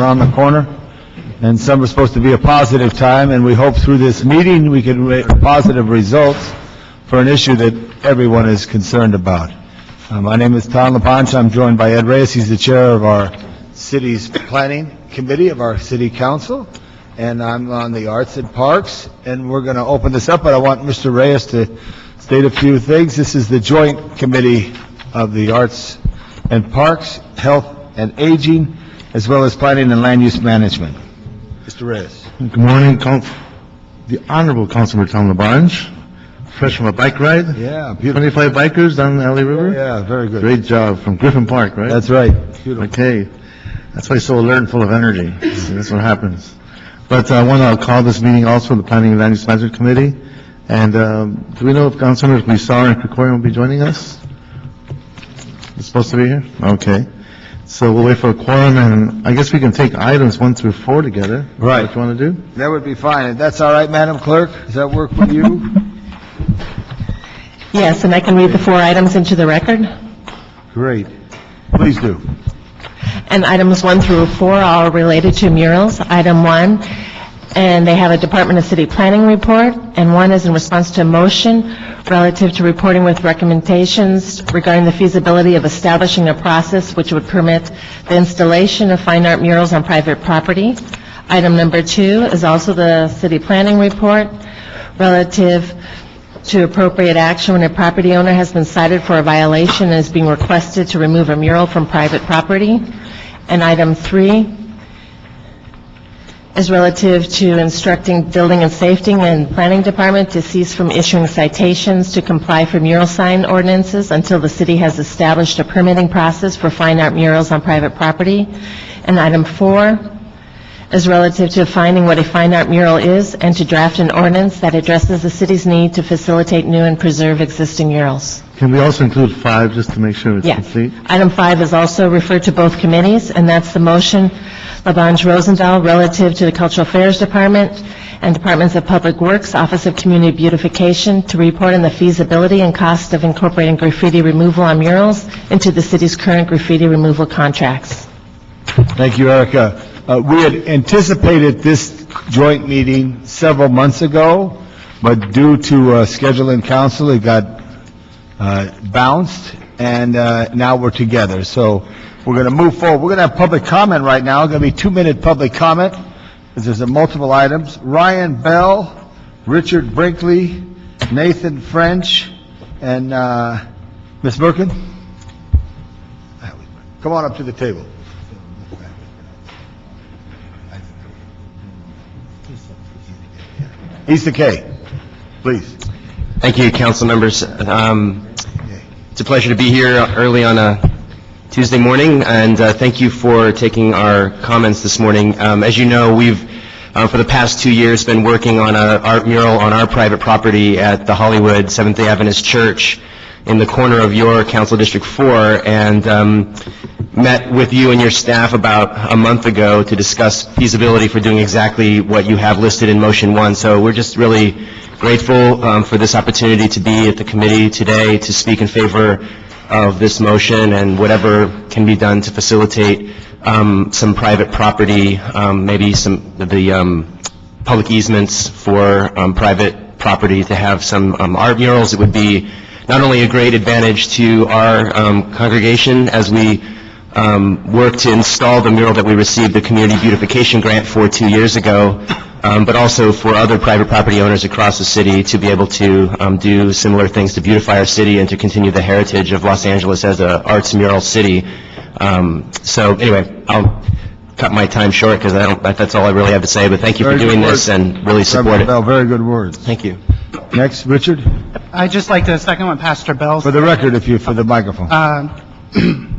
around the corner, and some are supposed to be a positive time, and we hope through this meeting we can make positive results for an issue that everyone is concerned about. My name is Tom LaPonche. I'm joined by Ed Reyes. He's the chair of our city's planning committee of our city council, and I'm on the arts and parks, and we're going to open this up, but I want Mr. Reyes to state a few things. This is the joint committee of the arts and parks, health and aging, as well as planning and land use management. Mr. Reyes. Good morning, the Honorable Councilman Tom LaPonche, fresh from a bike ride. Yeah, beautiful. 25 bikers down the LA River. Yeah, very good. Great job from Griffin Park, right? That's right. Beautiful. Okay, that's why he's so alert and full of energy. See, that's what happens. But I want to call this meeting also the Planning and Land Use Management Committee. And do we know if Councilmembers Bizarre and Krikorian will be joining us? They're supposed to be here? Okay. So we'll wait for a quorum, and I guess we can take items 1 through 4 together. Right. What you want to do? That would be fine. If that's all right, Madam Clerk, does that work with you? Yes, and I can read the 4 items into the record. Great. Please do. And items 1 through 4 are related to murals. Item 1, and they have a Department of City Planning report, and 1 is in response to a motion relative to reporting with recommendations regarding the feasibility of establishing a process which would permit the installation of fine art murals on private property. Item number 2 is also the City Planning report relative to appropriate action when a property owner has been cited for a violation and is being requested to remove a mural from private property. And item 3 is relative to instructing Building and Safety and Planning Department to cease from issuing citations to comply for mural sign ordinances until the city has established a permitting process for fine art murals on private property. And item 4 is relative to finding what a fine art mural is and to draft an ordinance that addresses the city's need to facilitate new and preserve existing murals. Can we also include 5 just to make sure it's complete? Item 5 is also referred to both committees, and that's the motion LaPonche-Rosendahl relative to the Cultural Affairs Department and Departments of Public Works, Office of Community Beautification, to report on the feasibility and cost of incorporating graffiti removal on murals into the city's current graffiti removal contracts. Thank you, Erica. We had anticipated this joint meeting several months ago, but due to scheduling council, it got bounced, and now we're together. So we're going to move forward. We're going to have public comment right now. It's going to be 2-minute public comment, because there's multiple items. Ryan Bell, Richard Brinkley, Nathan French, and Ms. Birkin. Come on up to the table. East K, please. Thank you, council members. It's a pleasure to be here early on a Tuesday morning, and thank you for taking our comments this morning. As you know, we've, for the past 2 years, been working on an art mural on our private property at the Hollywood Seventh-day Adventist Church in the corner of your Council District 4, and met with you and your staff about a month ago to discuss feasibility for doing exactly what you have listed in Motion 1. So we're just really grateful for this opportunity to be at the committee today to speak in favor of this motion and whatever can be done to facilitate some private property, maybe some of the public easements for private property to have some art murals. It would be not only a great advantage to our congregation as we work to install the mural that we received the Community Beautification Grant for 2 years ago, but also for other private property owners across the city to be able to do similar things to beautify our city and to continue the heritage of Los Angeles as an arts mural city. So anyway, I'll cut my time short because that's all I really have to say, but thank you for doing this and really support it. Very good words. Thank you. Next, Richard. I'd just like to second what Pastor Bell said. For the record, for the microphone.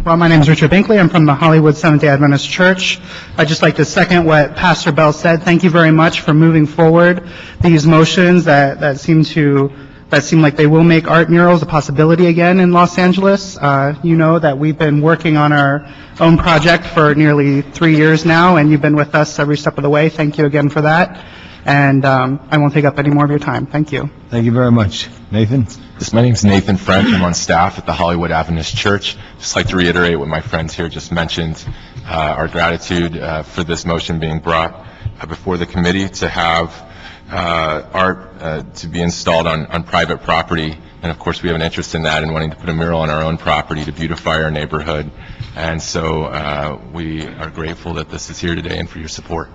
Well, my name is Richard Binkley. I'm from the Hollywood Seventh-day Adventist Church. I'd just like to second what Pastor Bell said. Thank you very much for moving forward these motions that seem like they will make art murals a possibility again in Los Angeles. You know that we've been working on our own project for nearly 3 years now, and you've been with us every step of the way. Thank you again for that. And I won't take up any more of your time. Thank you. Thank you very much. Nathan? Yes, my name is Nathan French. I'm on staff at the Hollywood Adventist Church. Just like to reiterate what my friends here just mentioned. our gratitude for this motion being brought before the committee to have art to be installed on private property. And of course, we have an interest in that and wanting to put a mural on our own property to beautify our neighborhood. And so we are grateful that this is here today and for your support.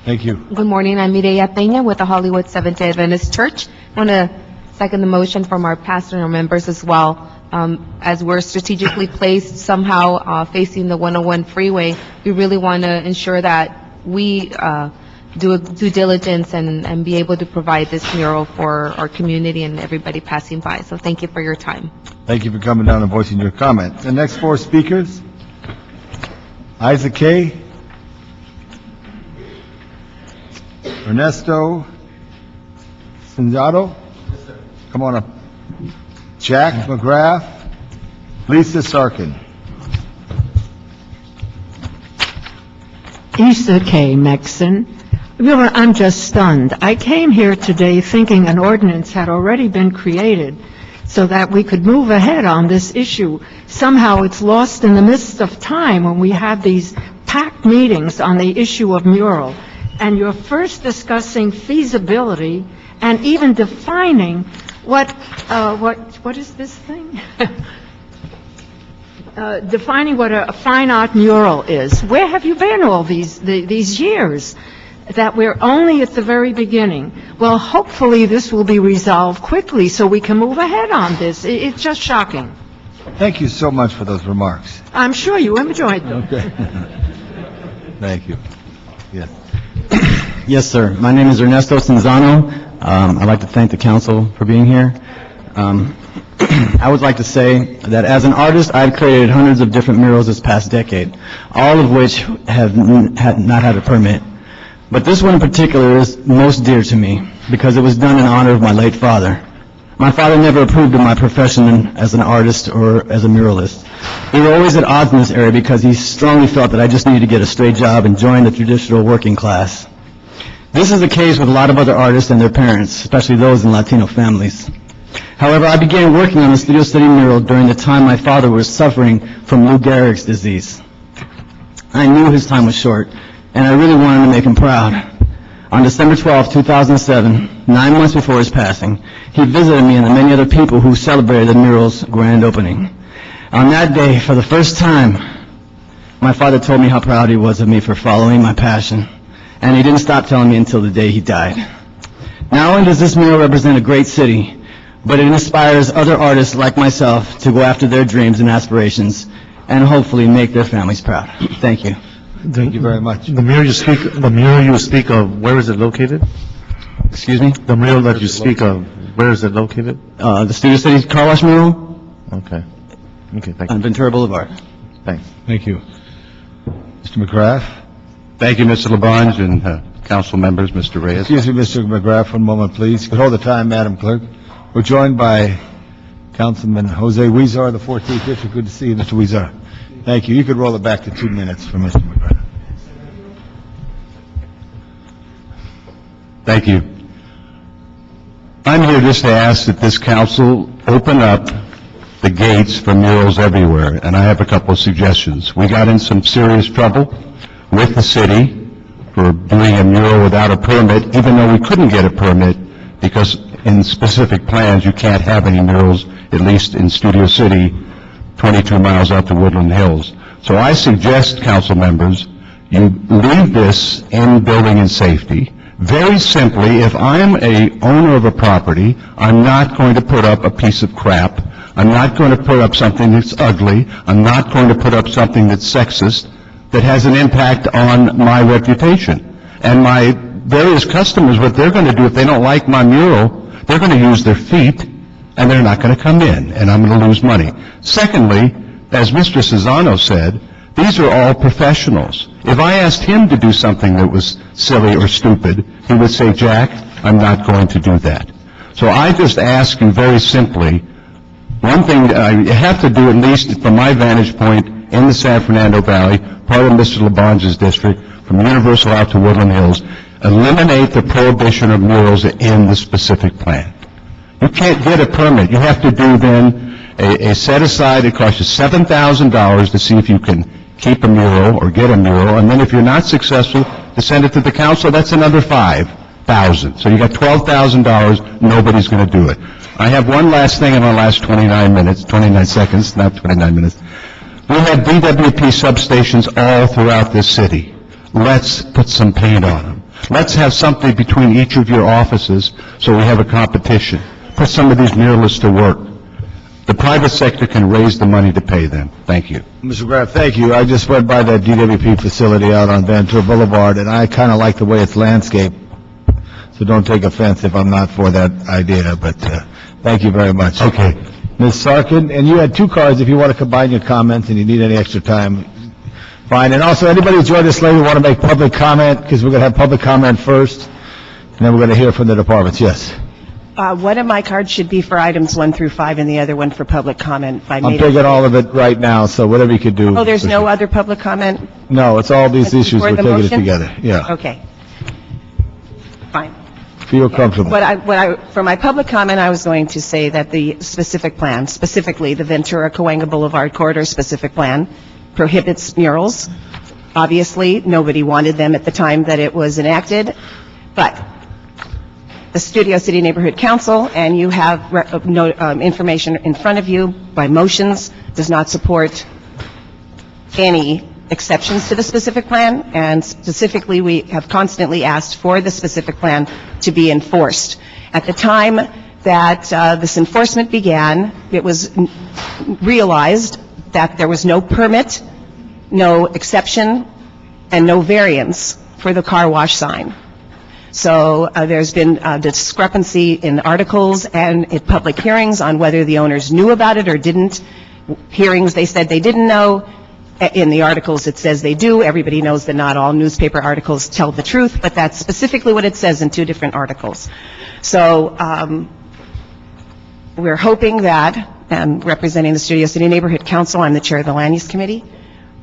Thank you. Good morning, I'm Mireya Peña with the Hollywood Seventh-day Adventist Church. I want to second the motion from our pastor and our members as well. As we're strategically placed somehow facing the 101 freeway, we really want to ensure that we do due diligence and be able to provide this mural for our community and everybody passing by. So thank you for your time. Thank you for coming down and voicing your comments. The next four speakers, Isaac K., Ernesto Cinzano, come on up, Jack McGrath, Lisa Sarkin. Issa K. Mexon. Really, I'm just stunned. I came here today thinking an ordinance had already been created so that we could move ahead on this issue. Somehow it's lost in the midst of time when we have these packed meetings on the issue of mural. And you're first discussing feasibility and even defining what is this thing? Defining what a fine art mural is. Where have you been all these years? That we're only at the very beginning. Well, hopefully this will be resolved quickly so we can move ahead on this. It's just shocking. Thank you so much for those remarks. I'm sure you enjoyed them. Okay. Thank you. Yes. Yes, sir. My name is Ernesto Cinzano. I'd like to thank the council for being here. I would like to say that as an artist, I've created hundreds of different murals this past decade, all of which have not had a permit. But this one in particular is most dear to me because it was done in honor of my late father. My father never approved of my profession as an artist or as a muralist. We were always at odds in this area because he strongly felt that I just needed to get a straight job and join the traditional working class. This is the case with a lot of other artists and their parents, especially those in Latino families. However, I began working on the Studio City mural during the time my father was suffering from Lou Gehrig's disease. I knew his time was short, and I really wanted to make him proud. On December 12, 2007, 9 months before his passing, he visited me and the many other people who celebrated the mural's grand opening. On that day, for the first time, my father told me how proud he was of me for following my passion, and he didn't stop telling me until the day he died. Not only does this mural represent a great city, but it inspires other artists like myself to go after their dreams and aspirations and hopefully make their families proud. Thank you. Thank you very much. The mural you speak of, where is it located? Excuse me? The mural that you speak of, where is it located? The Studio City car wash mural Okay. Okay, thank you. on Ventura Boulevard. Thanks. Thank you. Mr. McGrath? Thank you, Mr. Labange and council members, Mr. Reyes. Excuse me, Mr. McGrath, one moment, please. Could hold the time, Madam Clerk. We're joined by Councilman Jose Huizar, the 14th District. Good to see you, Mr. Huizar. Thank you. You could roll it back to 2 minutes for Mr. McGrath. Thank you. I'm here just to ask that this council open up the gates for murals everywhere, and I have a couple of suggestions. We got in some serious trouble with the city for doing a mural without a permit, even though we couldn't get a permit because in specific plans you can't have any murals, at least in Studio City, 22 miles out to Woodland Hills. So I suggest, council members, you leave this in building and safety. Very simply, if I'm a owner of a property, I'm not going to put up a piece of crap. I'm not going to put up something that's ugly. I'm not going to put up something that's sexist, that has an impact on my reputation. And my various customers, what they're going to do if they don't like my mural, they're going to use their feet, and they're not going to come in, and I'm going to lose money. Secondly, as Mr. Cinzano said, these are all professionals. If I asked him to do something that was silly or stupid, he would say, Jack, I'm not going to do that. So I just ask you very simply, one thing I have to do, at least from my vantage point in the San Fernando Valley, part of Mr. Labange's district, from Universal out to Woodland Hills, eliminate the prohibition of murals in the specific plan. You can't get a permit. You have to do then a set aside. It costs you $7,000 to see if you can keep a mural or get a mural, and then if you're not successful, to send it to the council, that's another $5,000. So you got $12,000, nobody's going to do it. I have one last thing in my last 29 seconds, not 29 minutes. We have DWP substations all throughout this city. Let's put some paint on them. Let's have something between each of your offices so we have a competition. Put some of these muralists to work. The private sector can raise the money to pay them. Thank you. Mr. Graff, thank you. I just went by that DWP facility out on Ventura Boulevard, and I kind of like the way it's landscaped. So don't take offense if I'm not for that idea, but thank you very much. Okay. Ms. Sarkin, and you had 2 cards. If you want to combine your comments and you need any extra time, fine. And also, anybody who joined us late who want to make public comment, because we're going to have public comment first, and then we're going to hear from the departments. Yes. One of my cards should be for items 1 through 5, and the other one for public comment. I'm taking all of it right now, so whatever you could do. Oh, there's no other public comment? No, it's all these issues. Before We're the taking it motion? together. Yeah. Okay. Fine. Feel comfortable. For my public comment, I was going to say that the specific plan, specifically the Ventura-Cahuenga Boulevard Corridor specific plan, prohibits murals. Obviously, nobody wanted them at the time that it was enacted, but the Studio City Neighborhood Council, and you have information in front of you by motions, does not support any exceptions to the specific plan, and specifically, we have constantly asked for the specific plan to be enforced. At the time that this enforcement began, it was realized that there was no permit, no exception, and no variance for the car wash sign. So there's been a discrepancy in articles and in public hearings on whether the owners knew about it or didn't. Hearings, they said they didn't know. In the articles, it says they do. Everybody knows that not all newspaper articles tell the truth, but that's specifically what it says in 2 different articles. So we're hoping that, and representing the Studio City Neighborhood Council, I'm the chair of the Land Use Committee,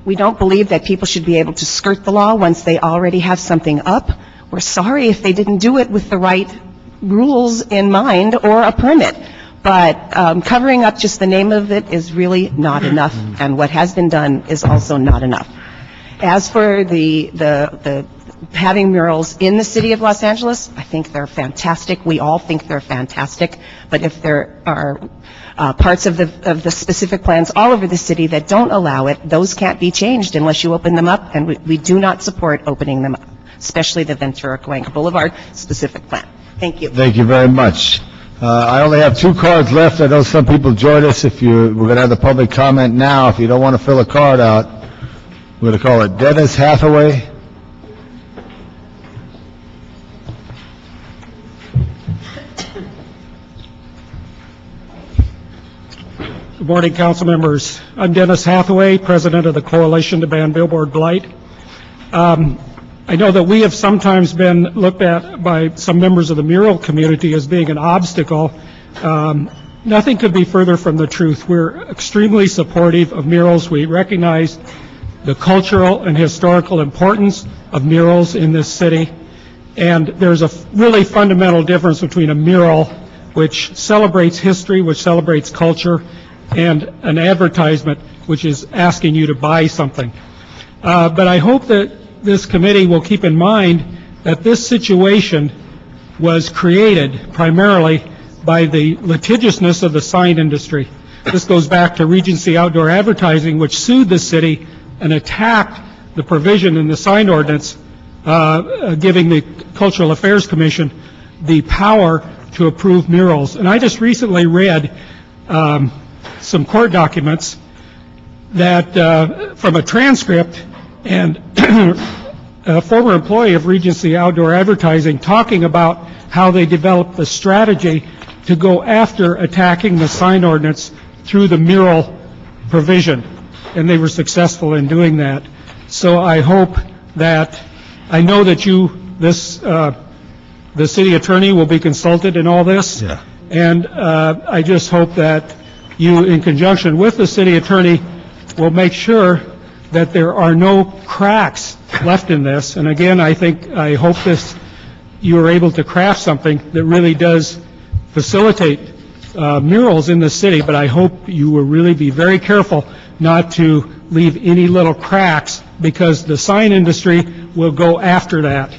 we don't believe that people should be able to skirt the law once they already have something up. We're sorry if they didn't do it with the right rules in mind or a permit. But covering up just the name of it is really not enough, and what has been done is also not enough. As for the having murals in the city of Los Angeles, I think they're fantastic. We all think they're fantastic. But if there are parts of the specific plans all over the city that don't allow it, those can't be changed unless you open them up, and we do not support opening them up, especially the Ventura-Cahuenga Boulevard specific plan. Thank you. Thank you very much. I only have 2 cards left. I know some people joined us. We're going to have the public comment now. If you don't want to fill a card out, we're going to call it Dennis Hathaway. Good morning, council members. I'm Dennis Hathaway, president of the Coalition to Ban Billboard Blight. I know that we have sometimes been looked at by some members of the mural community as being an obstacle. Nothing could be further from the truth. We're extremely supportive of murals. We recognize the cultural and historical importance of murals in this city. And there's a really fundamental difference between a mural, which celebrates history, which celebrates culture, and an advertisement, which is asking you to buy something. But I hope that this committee will keep in mind that this situation was created primarily by the litigiousness of the sign industry. This goes back to Regency Outdoor Advertising, which sued the city and attacked the provision in the sign ordinance giving the Cultural Affairs Commission the power to approve murals. And I just recently read some court documents that from a transcript, and a former employee of Regency Outdoor Advertising talking about how they developed the strategy to go after attacking the sign ordinance through the mural provision, and they were successful in doing that. So I hope that, I know that the city attorney will be consulted in all this, and I just hope that you, in conjunction with the city attorney, will make sure that there are no cracks left in this. And again, I hope you are able to craft something that really does facilitate murals in the city, but I hope you will really be very careful not to leave any little cracks, because the sign industry will go after that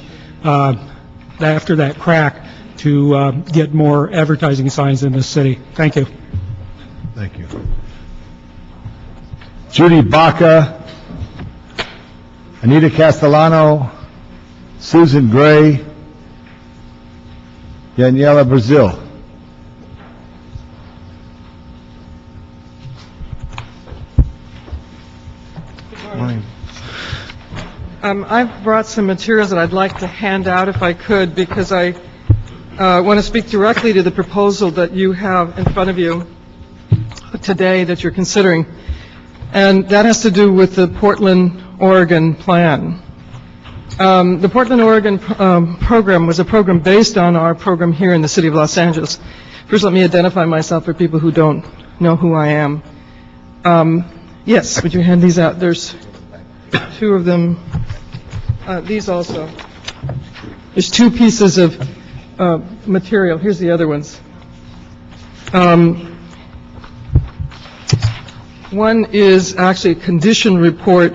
crack to get more advertising signs in this city. Thank you. Thank you. Judy Baca, Anita Castellano, Susan Gray, Daniela Brazil. I've brought some materials that I'd like to hand out if I could, because I want to speak directly to the proposal that you have in front of you today that you're considering. And that has to do with the Portland, Oregon plan. The Portland, Oregon program was a program based on our program here in the city of Los Angeles. First, let me identify myself for people who don't know who I am. Yes, would you hand these out? There's two of them. These also. There's two pieces of material. Here's the other ones. One is actually a condition report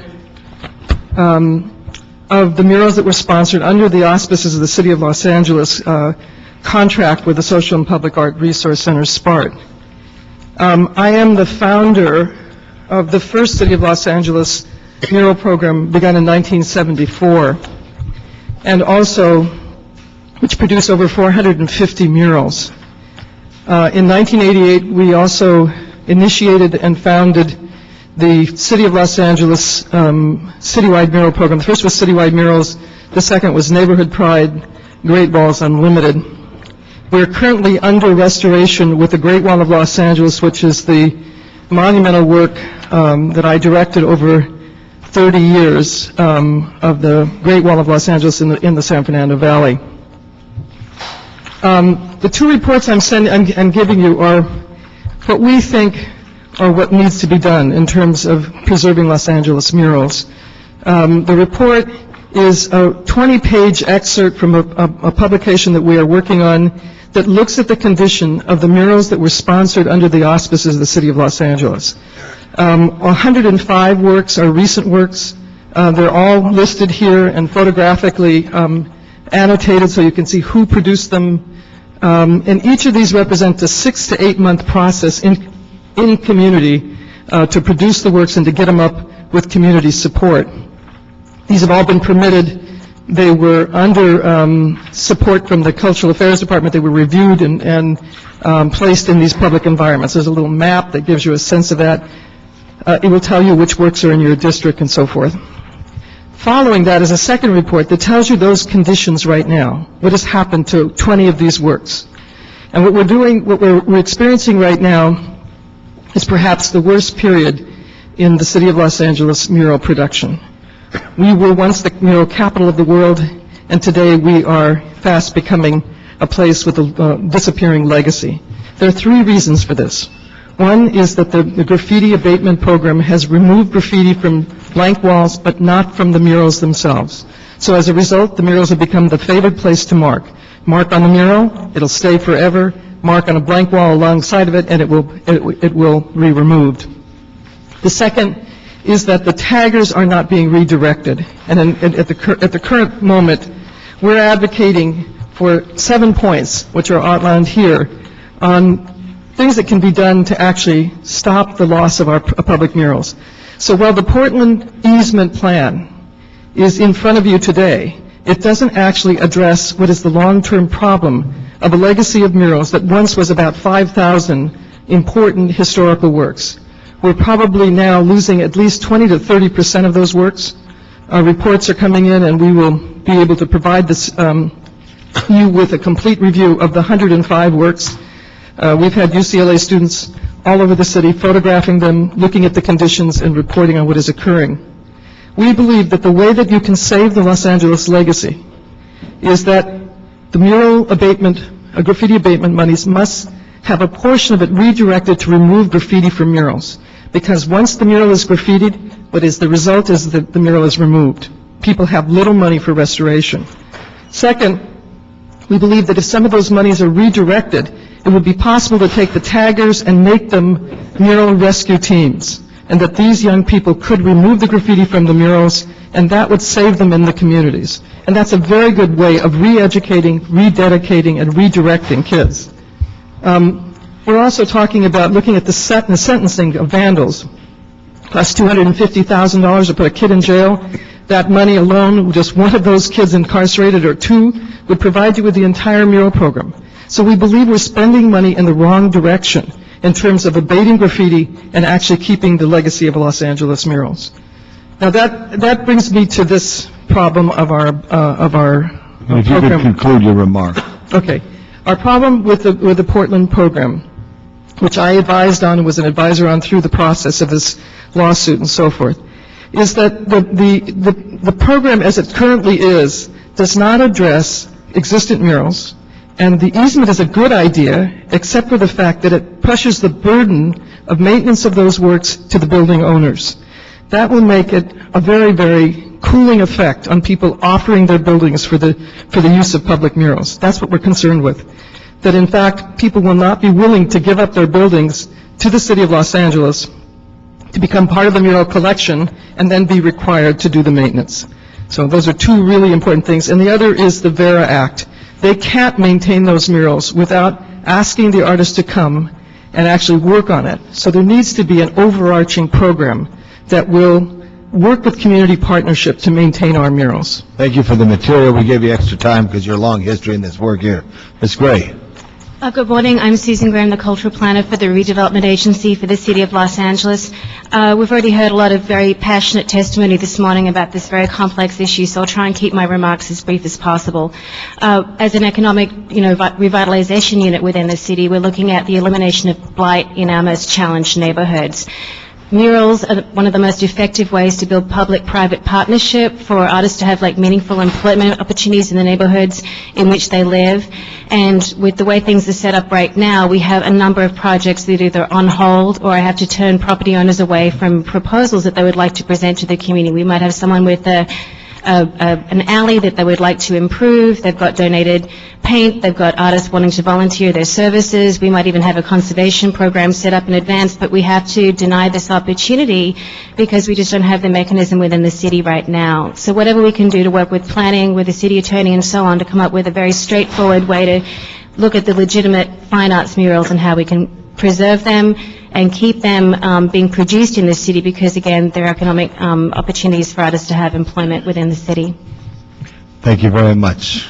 of the murals that were sponsored under the auspices of the City of Los Angeles contract with the Social and Public Art Resource Center, SPART. I am the founder of the first City of Los Angeles mural program, begun in 1974, and also which produced over 450 murals. In 1988, we also initiated and founded the City of Los Angeles citywide mural program. The first was citywide murals. The second was Neighborhood Pride, Great Walls Unlimited. We're currently under restoration with the Great Wall of Los Angeles, which is the monumental work that I directed over 30 years of the Great Wall of Los Angeles in the San Fernando Valley. The two reports I'm giving you are what we think are what needs to be done in terms of preserving Los Angeles murals. The report is a 20-page excerpt from a publication that we are working on that looks at the condition of the murals that were sponsored under the auspices of the City of Los Angeles. 105 works are recent works. They're all listed here and photographically annotated so you can see who produced them. And each of these represents a 6 to 8 month process in community to produce the works and to get them up with community support. These have all been permitted. They were under support from the Cultural Affairs Department. They were reviewed and placed in these public environments. There's a little map that gives you a sense of that. It will tell you which works are in your district and so forth. Following that is a second report that tells you those conditions right now, what has happened to 20 of these works. And what we're experiencing right now is perhaps the worst period in the City of Los Angeles mural production. We were once the mural capital of the world, and today we are fast becoming a place with a disappearing legacy. There are three reasons for this. One is that the graffiti abatement program has removed graffiti from blank walls, but not from the murals themselves. So as a result, the murals have become the favored place to mark. Mark on the mural, it'll stay forever. Mark on a blank wall alongside of it, and it will be removed. The second is that the taggers are not being redirected. And at the current moment, we're advocating for 7 points, which are outlined here, on things that can be done to actually stop the loss of our public murals. So while the Portland Easement plan is in front of you today, it doesn't actually address what is the long-term problem of a legacy of murals that once was about 5,000 important historical works. We're probably now losing at least 20 to 30% of those works. Reports are coming in, and we will be able to provide this you with a complete review of the 105 works. We've had UCLA students all over the city photographing them, looking at the conditions, and reporting on what is occurring. We believe that the way that you can save the Los Angeles legacy is that the mural abatement, graffiti abatement monies must have a portion of it redirected to remove graffiti from murals. Because once the mural is graffitied, what is the result is that the mural is removed. People have little money for restoration. Second, we believe that if some of those monies are redirected, it would be possible to take the taggers and make them mural rescue teams. and that these young people could remove the graffiti from the murals, and that would save them in the communities. And that's a very good way of re-educating, rededicating, and redirecting kids. We're also talking about looking at the sentencing of vandals. Costs $250,000 to put a kid in jail. That money alone, just one of those kids incarcerated or two, would provide you with the entire mural program. So we believe we're spending money in the wrong direction in terms of abating graffiti and actually keeping the legacy of Los Angeles murals. Now that brings me to this problem of our And if you could program. conclude your remark. Okay. Our problem with the Portland program, which I advised on and was an advisor on through the process of this lawsuit and so forth, is that the program as it currently is does not address existent murals, and the easement is a good idea, except for the fact that it pushes the burden of maintenance of those works to the building owners. That will make it a very, very cooling effect on people offering their buildings for the use of public murals. That's what we're concerned with. That in fact, people will not be willing to give up their buildings to the city of Los Angeles to become part of the mural collection and then be required to do the maintenance. So those are two really important things. And the other is the VERA Act. They can't maintain those murals without asking the artist to come and actually work on it. So there needs to be an overarching program that will work with community partnership to maintain our murals. Thank you for the material. We gave you extra time because your long history in this work here. Ms. Gray. Good morning. I'm Susan Graham, the cultural planner for the Redevelopment Agency for the City of Los Angeles. We've already heard a lot of very passionate testimony this morning about this very complex issue, so I'll try and keep my remarks as brief as possible. As an economic, revitalization unit within the city, we're looking at the elimination of blight in our most challenged neighborhoods. Murals are one of the most effective ways to build public-private partnership for artists to have meaningful employment opportunities in the neighborhoods in which they live. And with the way things are set up right now, we have a number of projects that are either on hold or I have to turn property owners away from proposals that they would like to present to the community. We might have someone with an alley that they would like to improve. They've got donated paint. They've got artists wanting to volunteer their services. We might even have a conservation program set up in advance, but we have to deny this opportunity because we just don't have the mechanism within the city right now. So whatever we can do to work with planning, with the city attorney and so on to come up with a very straightforward way to look at the legitimate fine arts murals and how we can preserve them and keep them being produced in the city because, again, there are economic opportunities for artists to have employment within the city. Thank you very much.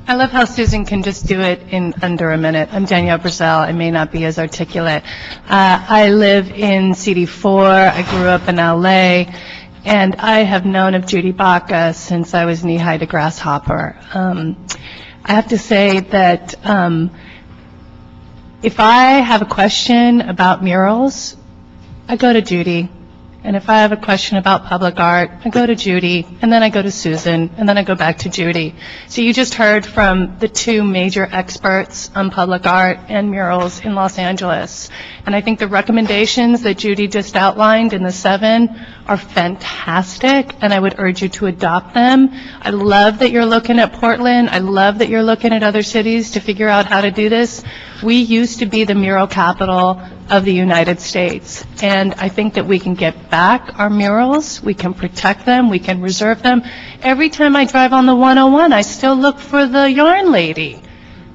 I love how Susan can just do it in under a minute. I'm Danielle Brazell. I may not be as articulate. I live in CD4. I grew up in L.A., and I have known of Judy Baca since I was knee-high to grasshopper. I have to say that if I have a question about murals, I go to Judy. And if I have a question about public art, I go to Judy, and then I go to Susan, and then I go back to Judy. So you just heard from the two major experts on public art and murals in Los Angeles. And I think the recommendations that Judy just outlined in the 7 are fantastic, and I would urge you to adopt them. I love that you're looking at Portland. I love that you're looking at other cities to figure out how to do this. We used to be the mural capital of the United States, and I think that we can get back our murals, we can protect them, we can reserve them. Every time I drive on the 101, I still look for the yarn lady,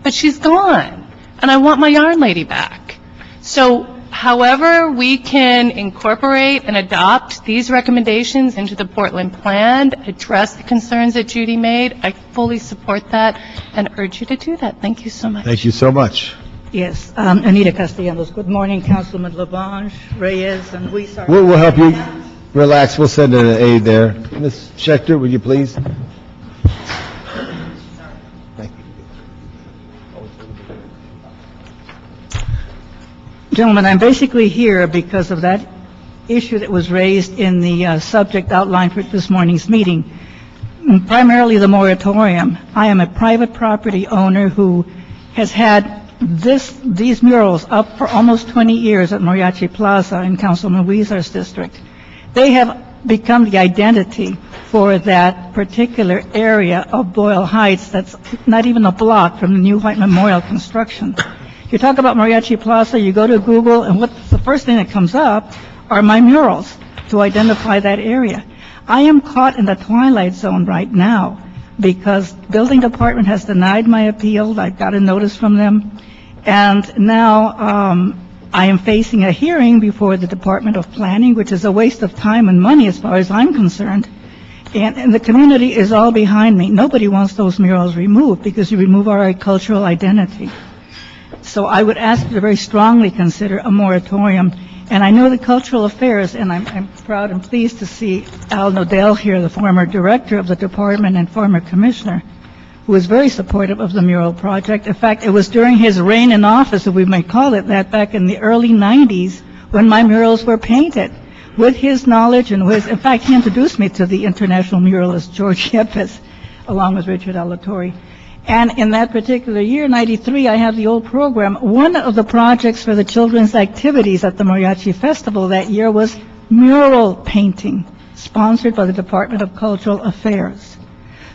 but she's gone, and I want my yarn lady back. So however we can incorporate and adopt these recommendations into the Portland plan, address the concerns that Judy made, I fully support that and urge you to do that. Thank you so much. Thank you so much. Yes, Anita Castellanos. Good morning, Councilman Labange, Reyes, and Huizar. We'll help you. Relax. We'll send an aide there. Ms. Schechter, would you please? Gentlemen, I'm basically here because of that issue that was raised in the subject outlined for this morning's meeting, primarily the moratorium. I am a private property owner who has had these murals up for almost 20 years at Mariachi Plaza in Councilman Huizar's district. They have become the identity for that particular area of Boyle Heights that's not even a block from the new White Memorial construction. You talk about Mariachi Plaza, you go to Google, and what's the first thing that comes up are my murals to identify that area. I am caught in the twilight zone right now because building department has denied my appeal. I've got a notice from them. And now I am facing a hearing before the Department of Planning, which is a waste of time and money as far as I'm concerned. And the community is all behind me. Nobody wants those murals removed because you remove our cultural identity. So I would ask you to very strongly consider a moratorium. And I know the Cultural Affairs, and I'm proud and pleased to see Al Nodell here, the former director of the department and former commissioner, who was very supportive of the mural project. In fact, it was during his reign in office, if we may call it that, back in the early 90s, when my murals were painted. With his knowledge and in fact, he introduced me to the international muralist George Yepes, along with Richard Alatorre. And in that particular year, 93, I have the old program. One of the projects for the children's activities at the Mariachi Festival that year was mural painting, sponsored by the Department of Cultural Affairs.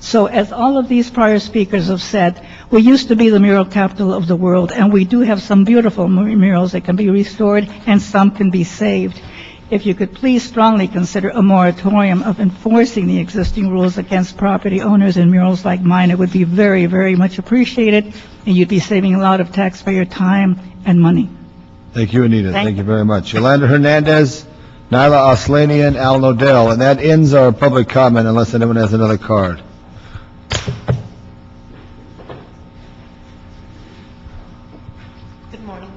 So as all of these prior speakers have said, we used to be the mural capital of the world, and we do have some beautiful murals that can be restored and some can be saved. If you could please strongly consider a moratorium of enforcing the existing rules against property owners in murals like mine, it would be very, very much appreciated, and you'd be saving a lot of taxpayer time and money. Thank you, Anita. Thank Thank you very much. Yolanda Hernandez, Nyla Oslanian, Al Nodell, and that ends our public comment unless anyone has another card. Good morning.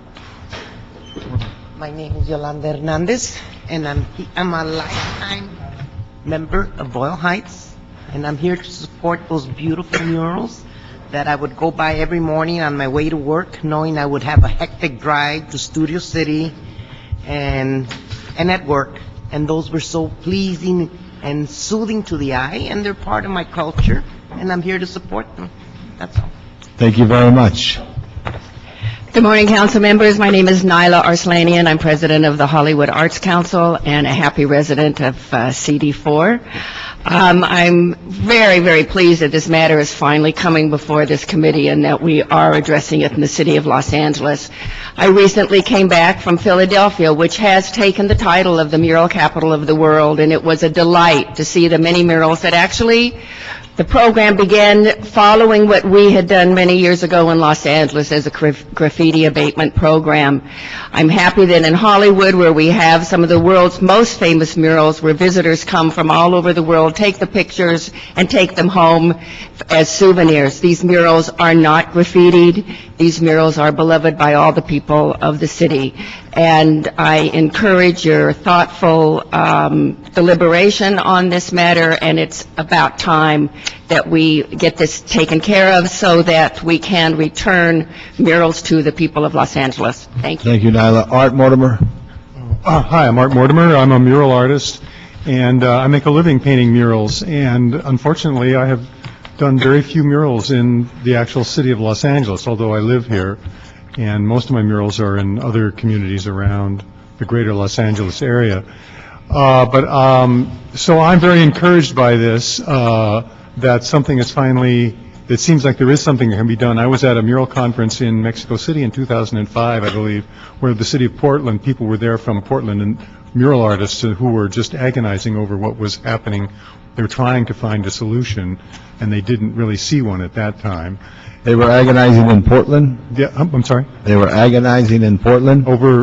My name is Yolanda Hernandez, and I'm a lifetime member of Boyle Heights, and I'm here to support those beautiful murals that I would go by every morning on my way to work, knowing I would have a hectic drive to Studio City and at work. And those were so pleasing and soothing to the eye, and they're part of my culture, and I'm here to support them. That's all. Thank you very much. Good morning, council members. My name is Nyla Arslanian. I'm president of the Hollywood Arts Council and a happy resident of CD4. I'm very, very pleased that this matter is finally coming before this committee and that we are addressing it in the city of Los Angeles. I recently came back from Philadelphia, which has taken the title of the mural capital of the world, and it was a delight to see the many murals that actually the program began following what we had done many years ago in Los Angeles as a graffiti abatement program. I'm happy that in Hollywood, where we have some of the world's most famous murals, where visitors come from all over the world, take the pictures and take them home as souvenirs. These murals are not graffitied. These murals are beloved by all the people of the city. And I encourage your thoughtful deliberation on this matter, and it's about time that we get this taken care of so that we can return murals to the people of Los Angeles. Thank you. Thank you, Nyla. Art Mortimer. Hi, I'm Art Mortimer. I'm a mural artist, and I make a living painting murals. And unfortunately, I have done very few murals in the actual city of Los Angeles, although I live here. And most of my murals are in other communities around the greater Los Angeles area. So I'm very encouraged by this, that something is finally, it seems like there is something that can be done. I was at a mural conference in Mexico City in 2005, I believe, where the city of Portland, people were there from Portland, and mural artists who were just agonizing over what was happening. They were trying to find a solution, and they didn't really see one at that time. They were agonizing in Portland? Yeah, I'm sorry? They were agonizing in Portland? Over,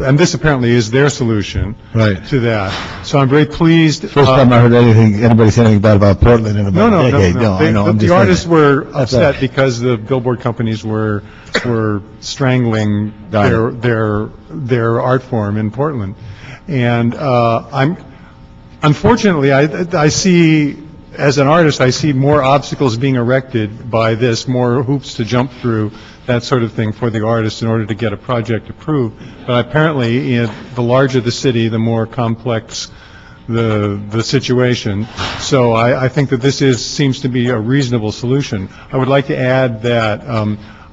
and this apparently is their solution to that. So I'm very pleased. First time I heard anybody say anything bad about Portland in about a decade. No. The artists were upset because the billboard companies were strangling their art form in Portland. And unfortunately, I see, as an artist, I see more obstacles being erected by this, more hoops to jump through, that sort of thing for the artist in order to get a project approved. But apparently, the larger the city, the more complex the situation. So I think that this seems to be a reasonable solution. I would like to add that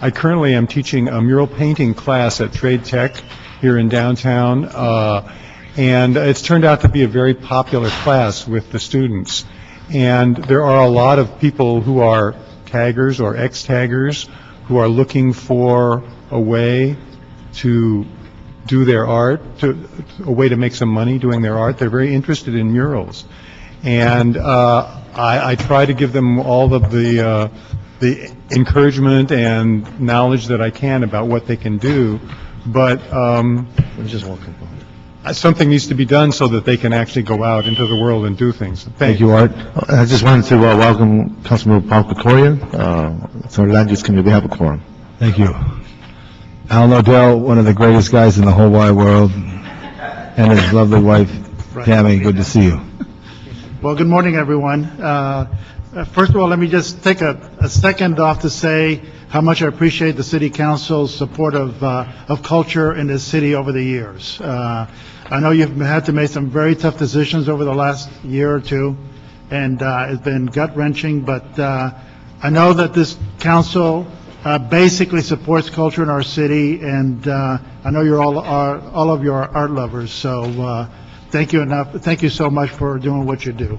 I currently am teaching a mural painting class at Trade Tech here in downtown, and it's turned out to be a very popular class with the students. And there are a lot of people who are taggers or ex-taggers who are looking for a way to do their art, a way to make some money doing their art. They're very interested in murals. And I try to give them all of the encouragement and knowledge that I can about what they can do, but something needs to be done so that they can actually go out into the world and do things. Thank you, Art. I just wanted to welcome Councilmember Paul Pecorian, to our Land Use Committee. We have a quorum. Thank you. Al Nodell, one of the greatest guys in the whole wide world, and his lovely wife, Tammy, good to see you. Well, good morning, everyone. First of all, let me just take a second off to say how much I appreciate the City Council's support of culture in this city over the years. I know you've had to make some very tough decisions over the last year or two, and it's been gut-wrenching, but I know that this council basically supports culture in our city, and I know you're all of you are art lovers, so thank you so much for doing what you do.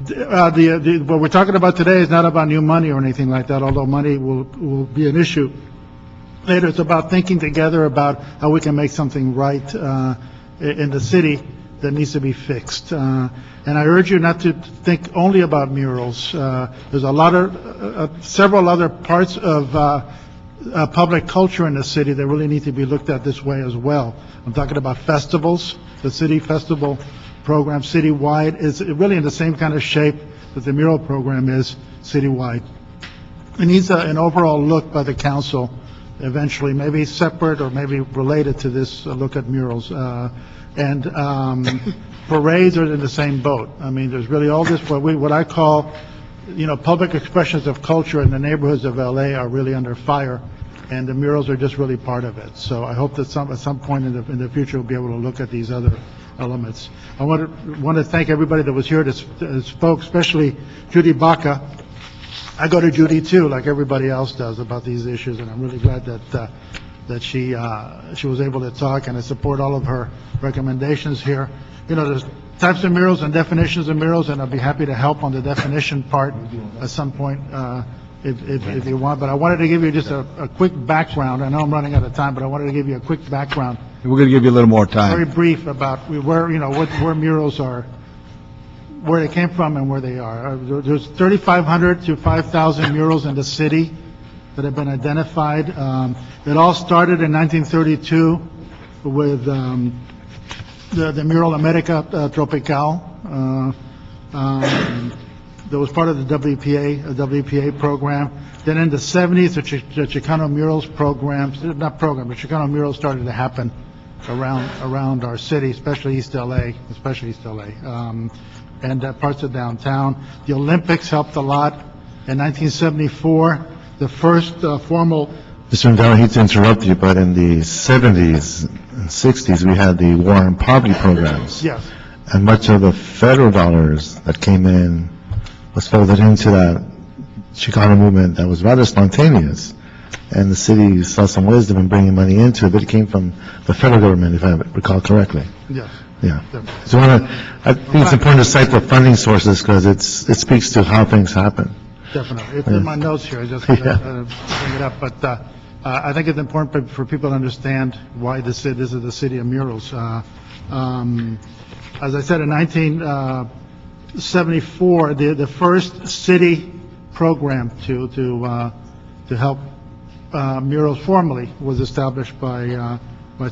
What we're talking about today is not about new money or anything like that, although money will be an issue later. It's about thinking together about how we can make something right in the city that needs to be fixed. And I urge you not to think only about murals. There's a lot of several other parts of public culture in the city that really need to be looked at this way as well. I'm talking about festivals. The city festival program citywide is really in the same kind of shape that the mural program is citywide. It needs an overall look by the council eventually, maybe separate or maybe related to this look at murals. And parades are in the same boat. I mean, there's really all this, what I call, public expressions of culture in the neighborhoods of LA are really under fire, and the murals are just really part of it. So I hope that at some point in the future we'll be able to look at these other elements. I want to thank everybody that was here that spoke, especially Judy Baca. I go to Judy too, like everybody else does, about these issues, and I'm really glad that she was able to talk, and I support all of her recommendations here. There's types of murals and definitions of murals, and I'll be happy to help on the definition part at some point if you want. But I wanted to give you just a quick background. I know I'm running out of time, but I wanted to give you a quick background. We're going to give you a little more time. Very brief about where murals are, where they came from and where they are. There's 3,500 to 5,000 murals in the city that have been identified. It all started in 1932 with the Mural America Tropical. That was part of the WPA program. Then in the 70s, the Chicano Murals program, but Chicano Murals started to happen around our city, especially East LA, and parts of downtown. The Olympics helped a lot. In 1974, the first formal... Mr. Ndala, I hate to interrupt you, but in the 70s and 60s, we had the war on poverty programs. Yes. And much of the federal dollars that came in was folded into that Chicano movement that was rather spontaneous. And the city saw some wisdom in bringing money into it, but it came from the federal government, if I recall correctly. Yes. Yeah. So I think it's important to cite the funding sources because it speaks to how things happen. Definitely. It's in my notes here. I just bring it up. But I think it's important for people to understand why this is the city of murals. As I said, in 1974, the first city program to help murals formally was established by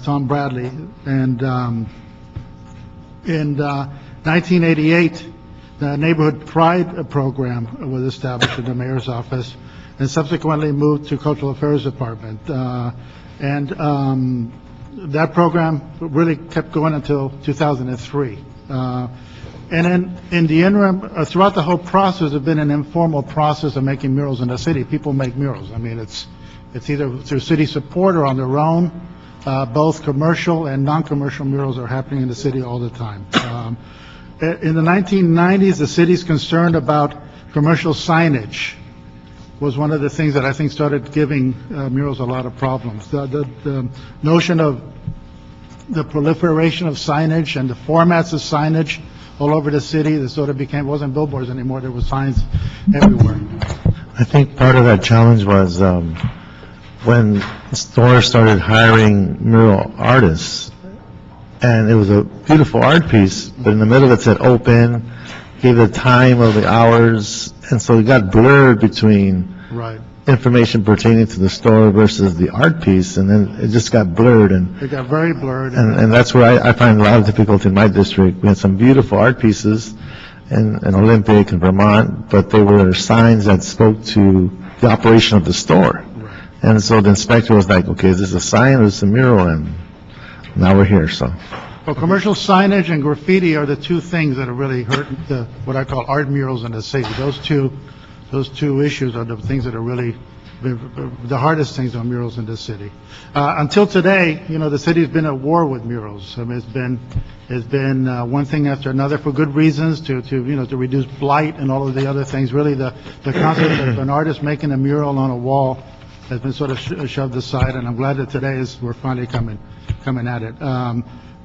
Tom Bradley, and in 1988, the Neighborhood Pride program was established in the mayor's office, and subsequently moved to Cultural Affairs Department. That program really kept going until 2003. And then in the interim, throughout the whole process, there's been an informal process of making murals in the city. People make murals. I mean, it's either through city support or on their own. Both commercial and non-commercial murals are happening in the city all the time. In the 1990s, the city's concerned about commercial signage was one of the things that I think started giving murals a lot of problems. The notion of the proliferation of signage and the formats of signage all over the city, that sort of wasn't billboards anymore, there were signs everywhere. I think part of that challenge was when the store started hiring mural artists, and it was a beautiful art piece, but in the middle it said open, gave the time of the hours, and so it got blurred between Right. information pertaining to the store versus the art piece, and then it just got blurred, and It got very blurred. and that's where I find a lot of difficulty in my district. We had some beautiful art pieces in Olympic and Vermont, but they were signs that spoke to the operation of the store. And so the inspector was like, okay, is this a sign or is this a mural? And now we're here, so. Well, commercial signage and graffiti are the two things that have really hurt the, what I call art murals in the city. Those two issues are the things that are really the hardest things on murals in this city. Until today, the city's been at war with murals. I mean, it's been one thing after another for good reasons to reduce blight and all of the other things. Really, the concept of an artist making a mural on a wall has been sort of shoved aside, and I'm glad that today we're finally coming at it.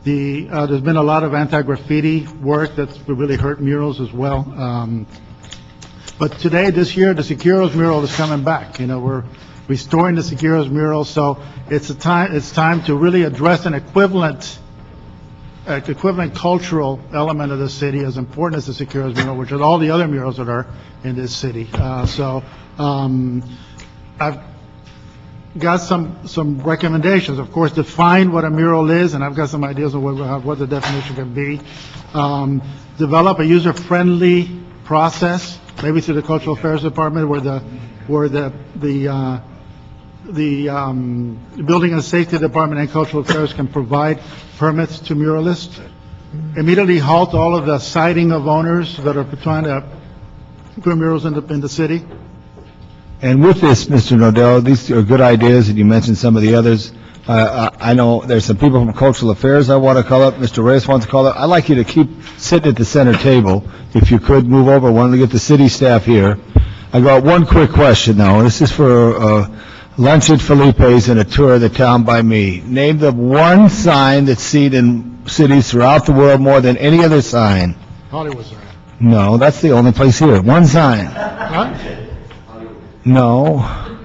There's been a lot of anti-graffiti work that's really hurt murals as well. But today, this year, the Securos mural is coming back. We're restoring the Securos mural, so it's time to really address an equivalent cultural element of the city as important as the Securos mural, which are all the other murals that are in this city. I've got some recommendations. Of course, define what a mural is, and I've got some ideas of what the definition can be. Develop a user-friendly process, maybe through the Cultural Affairs Department, where the Building and Safety Department and Cultural Affairs can provide permits to muralists. Immediately halt all of the citing of owners that are trying to put murals in the city. And with this, Mr. Nodell, these are good ideas, and you mentioned some of the others. I know there's some people from Cultural Affairs I want to call up. Mr. Reyes wants to call up. I'd like you to keep sitting at the center table. If you could move over, I wanted to get the city staff here. I got one quick question now. This is for lunch at Felipe's and a tour of the town by me. Name the one sign that's seen in cities throughout the world more than any other sign. Hollywood sign. No, that's the only place here. One sign. Huh? No. All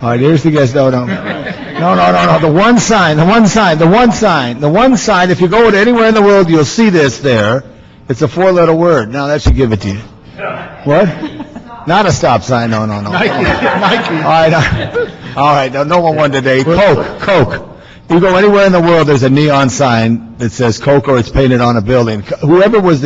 right, here's the guess. No. The one sign. If you go to anywhere in the world, you'll see this there. It's a 4-letter word. Now, that should give it to you. What? Not a stop sign. No. Nike. All right. No one won today. Coke. You go anywhere in the world, there's a neon sign that says Coke, or it's painted on a building. Whoever's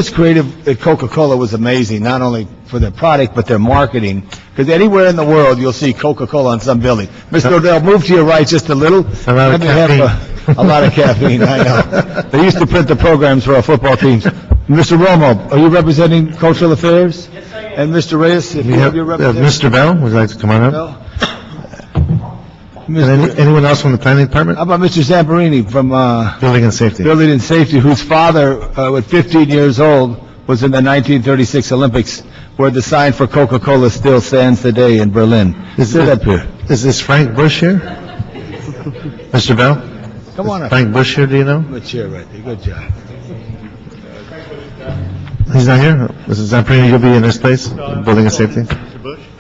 creative at Coca-Cola was amazing, not only for their product, but their marketing. Because anywhere in the world, you'll see Coca-Cola on some building. Mr. Odell, move to your right just a little. Let me have a lot of caffeine, I know. They used to print the programs for our football teams. Mr. Romo, are you representing Cultural Affairs? Yes, I am. And Mr. Reyes, if you have your representative. Mr. Bell, would you like to come on up? Anyone else from the planning department? How about Mr. Zamperini from Building and Safety. Building and Safety, whose father, at 15 years old, was in the 1936 Olympics, where the sign for Coca-Cola still stands today in Berlin. Sit up here. Is this Frank Bush here? Mr. Bell? Come on up. Frank Bush here, do you know? Good chair right there. Good job. He's not here? Mrs. Zamperini, you'll be in this place? Building and Safety?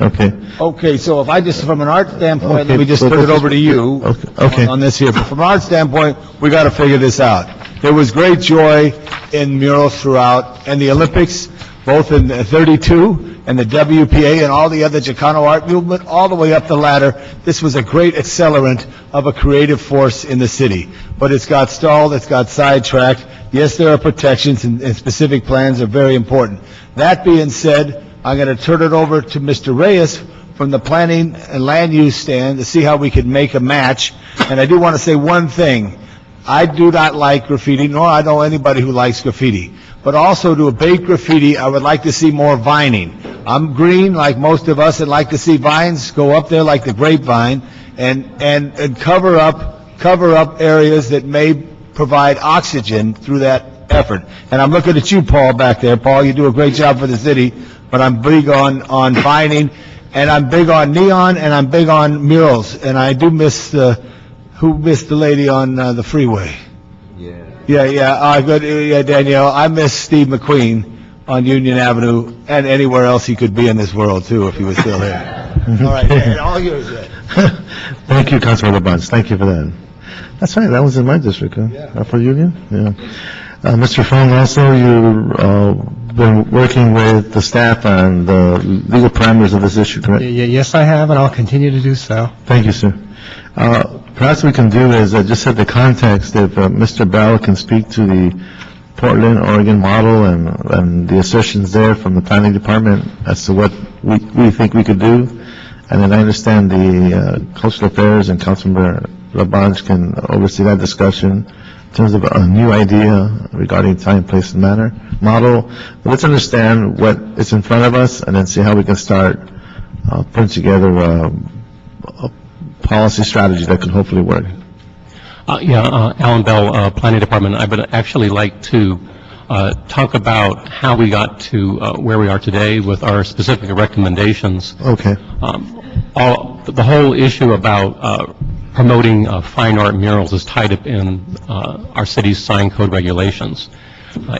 Okay, so if I just, from an art standpoint, let me just turn it over to you on this here. But from an art standpoint, we got to figure this out. There was great joy in murals throughout, and the Olympics, both in 32 and the WPA and all the other Chicano art movement, all the way up the ladder. This was a great accelerant of a creative force in the city. But it's got stalled, it's got sidetracked. Yes, there are protections, and specific plans are very important. That being said, I'm going to turn it over to Mr. Reyes from the Planning and Land Use stand to see how we can make a match. And I do want to say one thing. I do not like graffiti, nor I know anybody who likes graffiti. But also to abate graffiti, I would like to see more vining. I'm green, like most of us, and like to see vines go up there like the grapevine and cover up areas that may provide oxygen through that effort. And I'm looking at you, Paul, back there. Paul, you do a great job for the city. But I'm big on vining, and I'm big on neon, and I'm big on murals. And I do miss who missed the lady on the freeway? Yeah. Good. Yeah, Danielle. I miss Steve McQueen on Union Avenue and anywhere else he could be in this world too, if he was still here. All right, and all yours, Ed. Thank you, Councilor Labange, thank you for that. That's right, that was in my district, huh? For Union? Yeah. Mr. Fong, also, you've been working with the staff on the legal parameters of this issue, correct? Yes, I have, and I'll continue to do so. Thank you, sir. Perhaps we can do is, just set the context, if Mr. Bell can speak to the Portland, Oregon model and the assertions there from the planning department as to what we think we could do. And then I understand the cultural affairs and Councilmember Labange can oversee that discussion in terms of a new idea regarding time, place, and manner model. But let's understand what is in front of us and then see how we can start putting together a policy strategy that can hopefully work. Alan Bell, Planning Department. I would actually like to talk about how we got to where we are today with our specific recommendations. Okay. The whole issue about promoting fine art murals is tied up in our city's sign code regulations.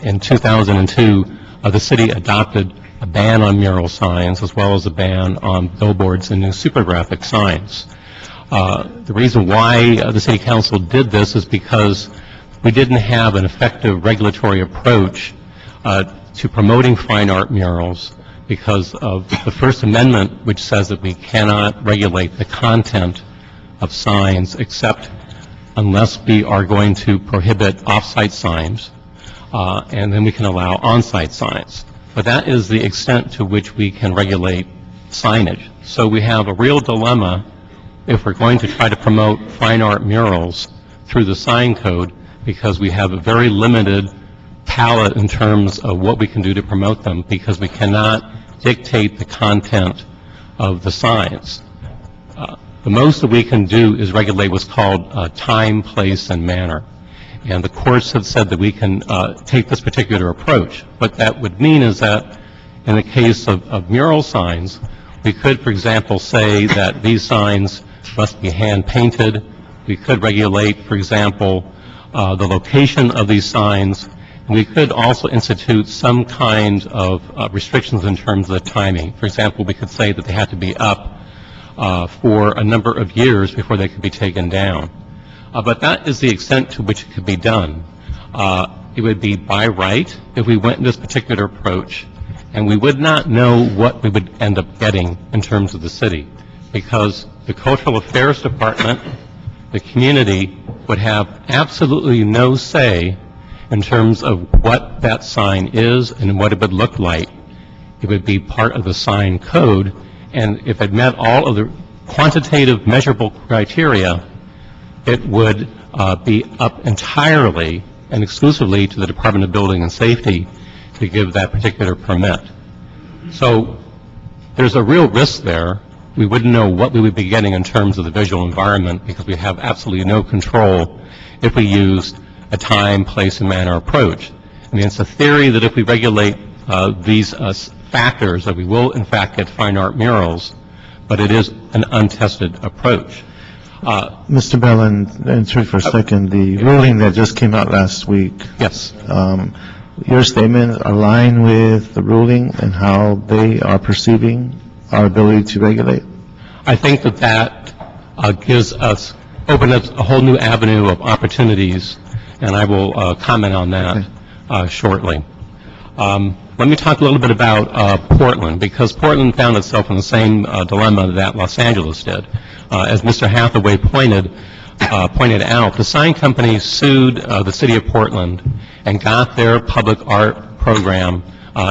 In 2002, the city adopted a ban on mural signs as well as a ban on billboards and new supergraphic signs. The reason why the City Council did this is because we didn't have an effective regulatory approach to promoting fine art murals because of the First Amendment, which says that we cannot regulate the content of signs except unless we are going to prohibit off-site signs, and then we can allow on-site signs. But that is the extent to which we can regulate signage. So we have a real dilemma if we're going to try to promote fine art murals through the sign code, because we have a very limited palette in terms of what we can do to promote them, because we cannot dictate the content of the signs. The most that we can do is regulate what's called time, place, and manner. And the courts have said that we can take this particular approach. What that would mean is that in the case of mural signs, we could, for example, say that these signs must be hand-painted. We could regulate, for example, the location of these signs. And we could also institute some kind of restrictions in terms of the timing. For example, we could say that they have to be up for a number of years before they could be taken down. But that is the extent to which it could be done. It would be by right if we went in this particular approach, and we would not know what we would end up getting in terms of the city, because the Cultural Affairs Department, the community, would have absolutely no say in terms of what that sign is and what it would look like. It would be part of the sign code, and if it met all of the quantitative measurable criteria, it would be up entirely and exclusively to the Department of Building and Safety to give that particular permit. So there's a real risk there. We wouldn't know what we would be getting in terms of the visual environment because we have absolutely no control if we used a time, place, and manner approach. I mean, it's a theory that if we regulate these factors that we will, in fact, get fine art murals, but it is an untested approach. Mr. Bell, and sorry for a second, the ruling that just came out last week. Yes. Your statement align with the ruling and how they are perceiving our ability to regulate? I think that opens up a whole new avenue of opportunities, and I will comment on that shortly. Let me talk a little bit about Portland, because Portland found itself in the same dilemma that Los Angeles did. As Mr. Hathaway pointed out, the sign company sued the city of Portland and got their public art program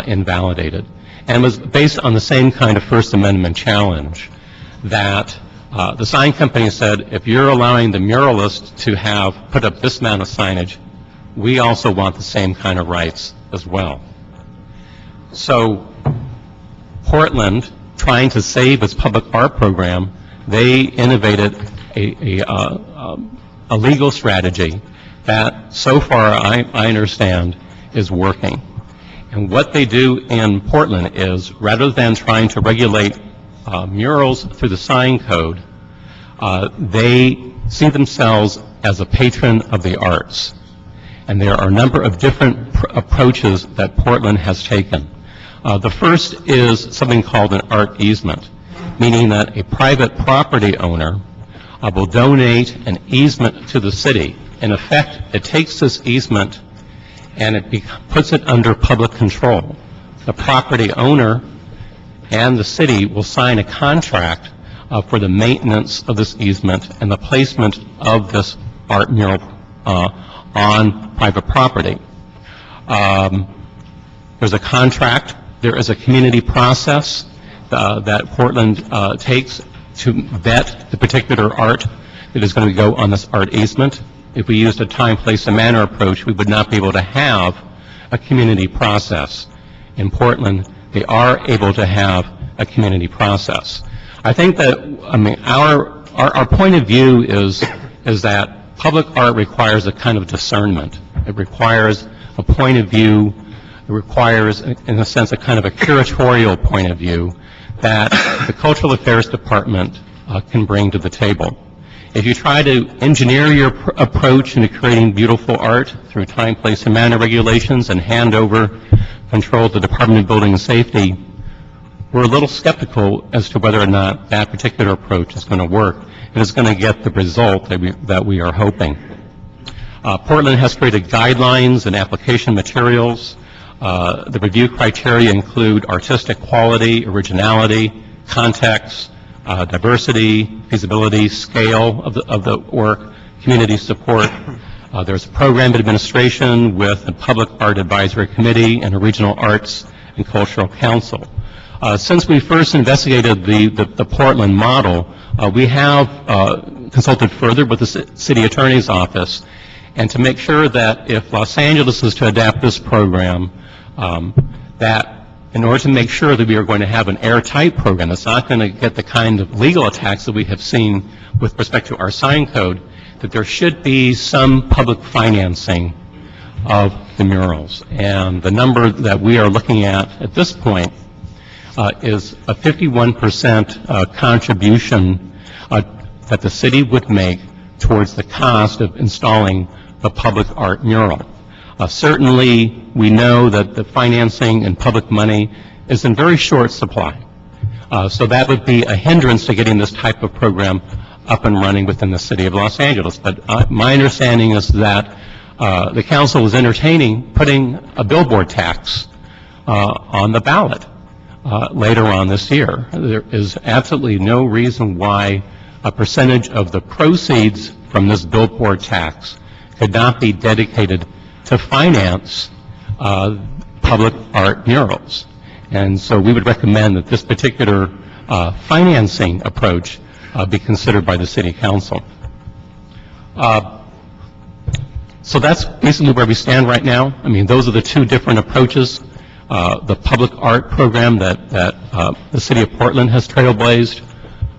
invalidated. And was based on the same kind of First Amendment challenge that the sign company said, if you're allowing the muralist to have put up this amount of signage, we also want the same kind of rights as well. So Portland, trying to save its public art program, they innovated a legal strategy that, so far I understand, is working. And what they do in Portland is, rather than trying to regulate murals through the sign code, they see themselves as a patron of the arts. And there are a number of different approaches that Portland has taken. The first is something called an art easement. meaning that a private property owner will donate an easement to the city. In effect, it takes this easement and it puts it under public control. The property owner and the city will sign a contract for the maintenance of this easement and the placement of this art mural on private property. There's a contract, there is a community process that Portland takes to vet the particular art that is going to go on this art easement. If we used a time, place, and manner approach, we would not be able to have a community process. In Portland, they are able to have a community process. I think that, our point of view is that public art requires a kind of discernment. It requires a point of view. It requires, in a sense, a kind of a curatorial point of view that the Cultural Affairs Department can bring to the table. If you try to engineer your approach into creating beautiful art through time, place, and manner regulations and hand over control to the Department of Building and Safety, we're a little skeptical as to whether or not that particular approach is going to work and is going to get the result that we are hoping. Portland has created guidelines and application materials. The review criteria include artistic quality, originality, context, diversity, feasibility, scale of the work, community support. There's a program administration with a public art advisory committee and a regional arts and cultural council. Since we first investigated the Portland model, we have consulted further with the city attorney's office, and to make sure that if Los Angeles is to adapt this program, that in order to make sure that we are going to have an airtight program that's not going to get the kind of legal attacks that we have seen with respect to our sign code, that there should be some public financing of the murals. And the number that we are looking at this point is a 51% contribution that the city would make towards the cost of installing the public art mural. Certainly, we know that the financing and public money is in very short supply. So that would be a hindrance to getting this type of program up and running within the city of Los Angeles. But my understanding is that the council is entertaining putting a billboard tax on the ballot later on this year. There is absolutely no reason why a percentage of the proceeds from this billboard tax could not be dedicated to finance public art murals. And so we would recommend that this particular financing approach be considered by the city council. So that's basically where we stand right now. I mean, those are the two different approaches. The public art program that the city of Portland has trailblazed,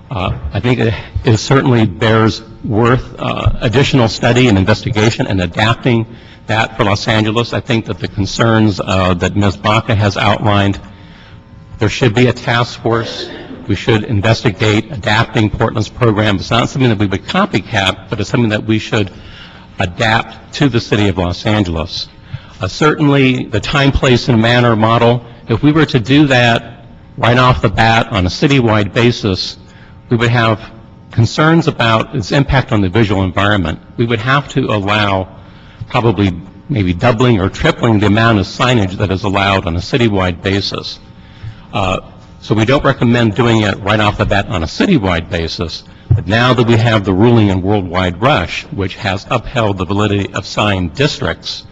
I think it certainly bears worth additional study and investigation and adapting that for Los Angeles. I think that the concerns that Ms. Baca has outlined, there should be a task force. We should investigate adapting Portland's program. It's not something that we would copycat, but it's something that we should adapt to the city of Los Angeles. Certainly, the time, place, and manner model, if we were to do that right off the bat on a citywide basis, we would have concerns about its impact on the visual environment. We would have to allow probably maybe doubling or tripling the amount of signage that is allowed on a citywide basis. So we don't recommend doing it right off the bat on a citywide basis, but now that we have the ruling in Worldwide Rush, which has upheld the validity of sign districts,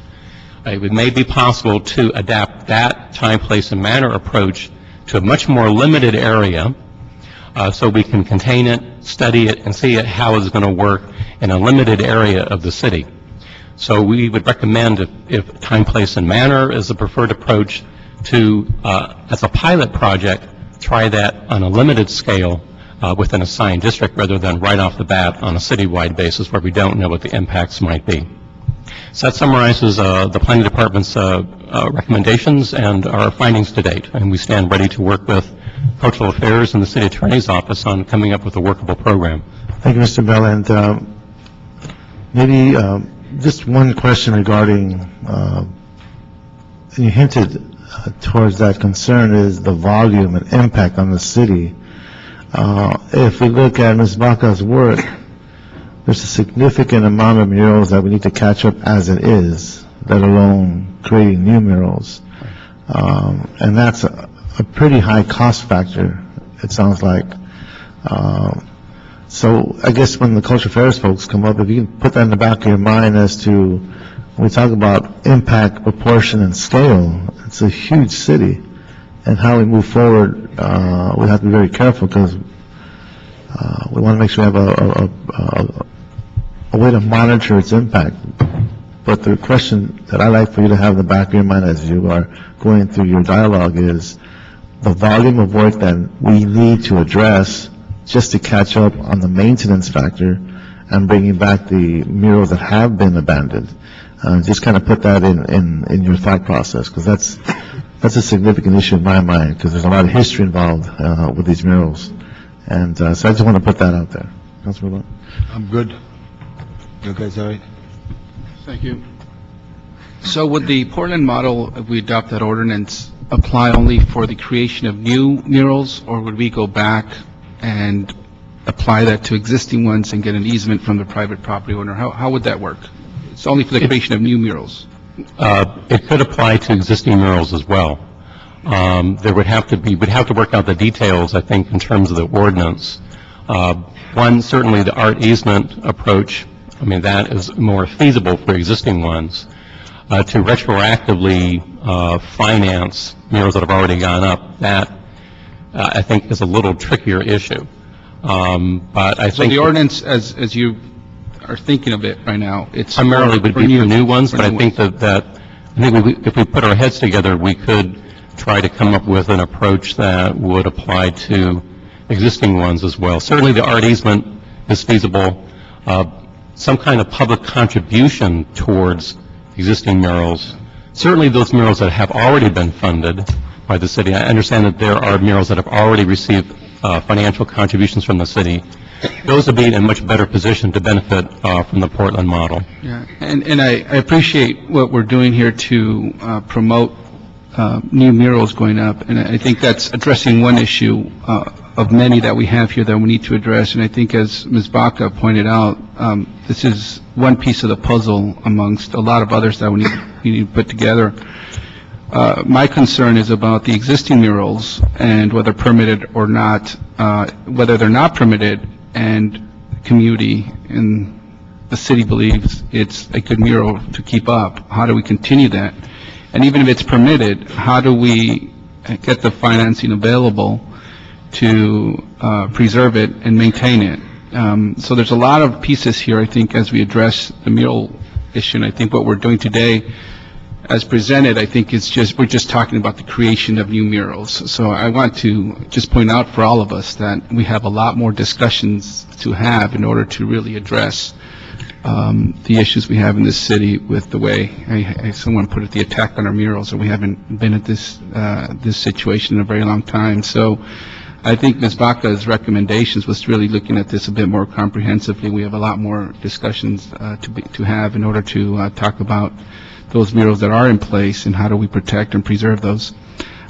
it may be possible to adapt that time, place, and manner approach to a much more limited area so we can contain it, study it, and see how it's going to work in a limited area of the city. So we would recommend, if time, place, and manner is the preferred approach, to, as a pilot project, try that on a limited scale within a sign district rather than right off the bat on a citywide basis where we don't know what the impacts might be. So that summarizes the Planning Department's recommendations and our findings to date, and we stand ready to work with Cultural Affairs and the City Attorney's Office on coming up with a workable program. Thank you, Mr. Bell. And maybe just one question regarding, and you hinted towards that concern, is the volume and impact on the city. If we look at Ms. Baca's work, there's a significant amount of murals that we need to catch up as it is, let alone creating new murals. And that's a pretty high cost factor, it sounds like. So I guess when the Culture Affairs folks come up, if you can put that in the back of your mind as to, when we talk about impact, proportion, and scale, it's a huge city. And how we move forward, we have to be very careful because we want to make sure we have a way to monitor its impact. But the question that I like for you to have in the back of your mind as you are going through your dialogue is the volume of work that we need to address just to catch up on the maintenance factor and bringing back the murals that have been abandoned. Just kind of put that in your thought process, because that's a significant issue in my mind, because there's a lot of history involved with these murals. And so I just want to put that out there. Councilman Mural? I'm good. You guys all right? Thank you. So would the Portland model, if we adopt that ordinance, apply only for the creation of new murals, or would we go back and apply that to existing ones and get an easement from the private property owner? How would that work? It's only for the creation of new murals. It could apply to existing murals as well. We'd have to work out the details, I think, in terms of the ordinance. One, certainly the art easement approach, I mean, that is more feasible for existing ones. To retroactively finance murals that have already gone up, that I think is a little trickier issue. But I think... So the ordinance, as you are thinking of it right now, it's... Primarily would be for new ones, but I think if we put our heads together, we could try to come up with an approach that would apply to existing ones as well. Certainly the art easement is feasible. Some kind of public contribution towards existing murals. Certainly those murals that have already been funded by the city. I understand that there are murals that have already received financial contributions from the city. Those would be in a much better position to benefit from the Portland model. Yeah, and I appreciate what we're doing here to promote new murals going up, and I think that's addressing one issue of many that we have here that we need to address. And I think, as Ms. Baca pointed out, this is one piece of the puzzle amongst a lot of others that we need to put together. My concern is about the existing murals and whether permitted or not, whether they're not permitted, and the community and the city believes it's a good mural to keep up. How do we continue that? And even if it's permitted, how do we get the financing available to preserve it and maintain it? So there's a lot of pieces here, I think, as we address the mural issue. And I think what we're doing today, as presented, I think we're just talking about the creation of new murals. So I want to just point out for all of us that we have a lot more discussions to have in order to really address the issues we have in this city with the way, someone put it, the attack on our murals, or we haven't been at this situation in a very long time. So I think Ms. Baca's recommendations was really looking at this a bit more comprehensively. We have a lot more discussions to have in order to talk about those murals that are in place and how do we protect and preserve those.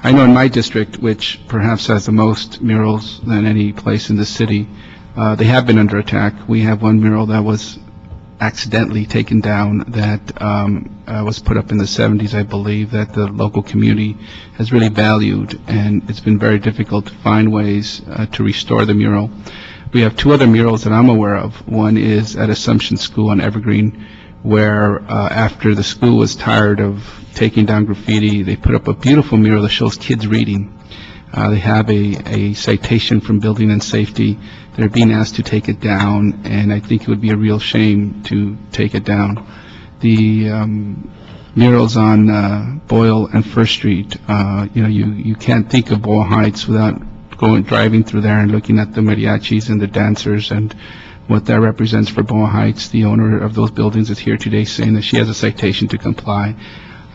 I know in my district, which perhaps has the most murals than any place in the city, they have been under attack. We have one mural that was accidentally taken down that was put up in the 70s, I believe, that the local community has really valued, and it's been very difficult to find ways to restore the mural. We have two other murals that I'm aware of. One is at Assumption School on Evergreen, where after the school was tired of taking down graffiti, they put up a beautiful mural that shows kids reading. They have a citation from Building and Safety. They're being asked to take it down, and I think it would be a real shame to take it down. The murals on Boyle and First Street, you can't think of Boyle Heights without driving through there and looking at the mariachis and the dancers and what that represents for Boyle Heights. The owner of those buildings is here today saying that she has a citation to comply.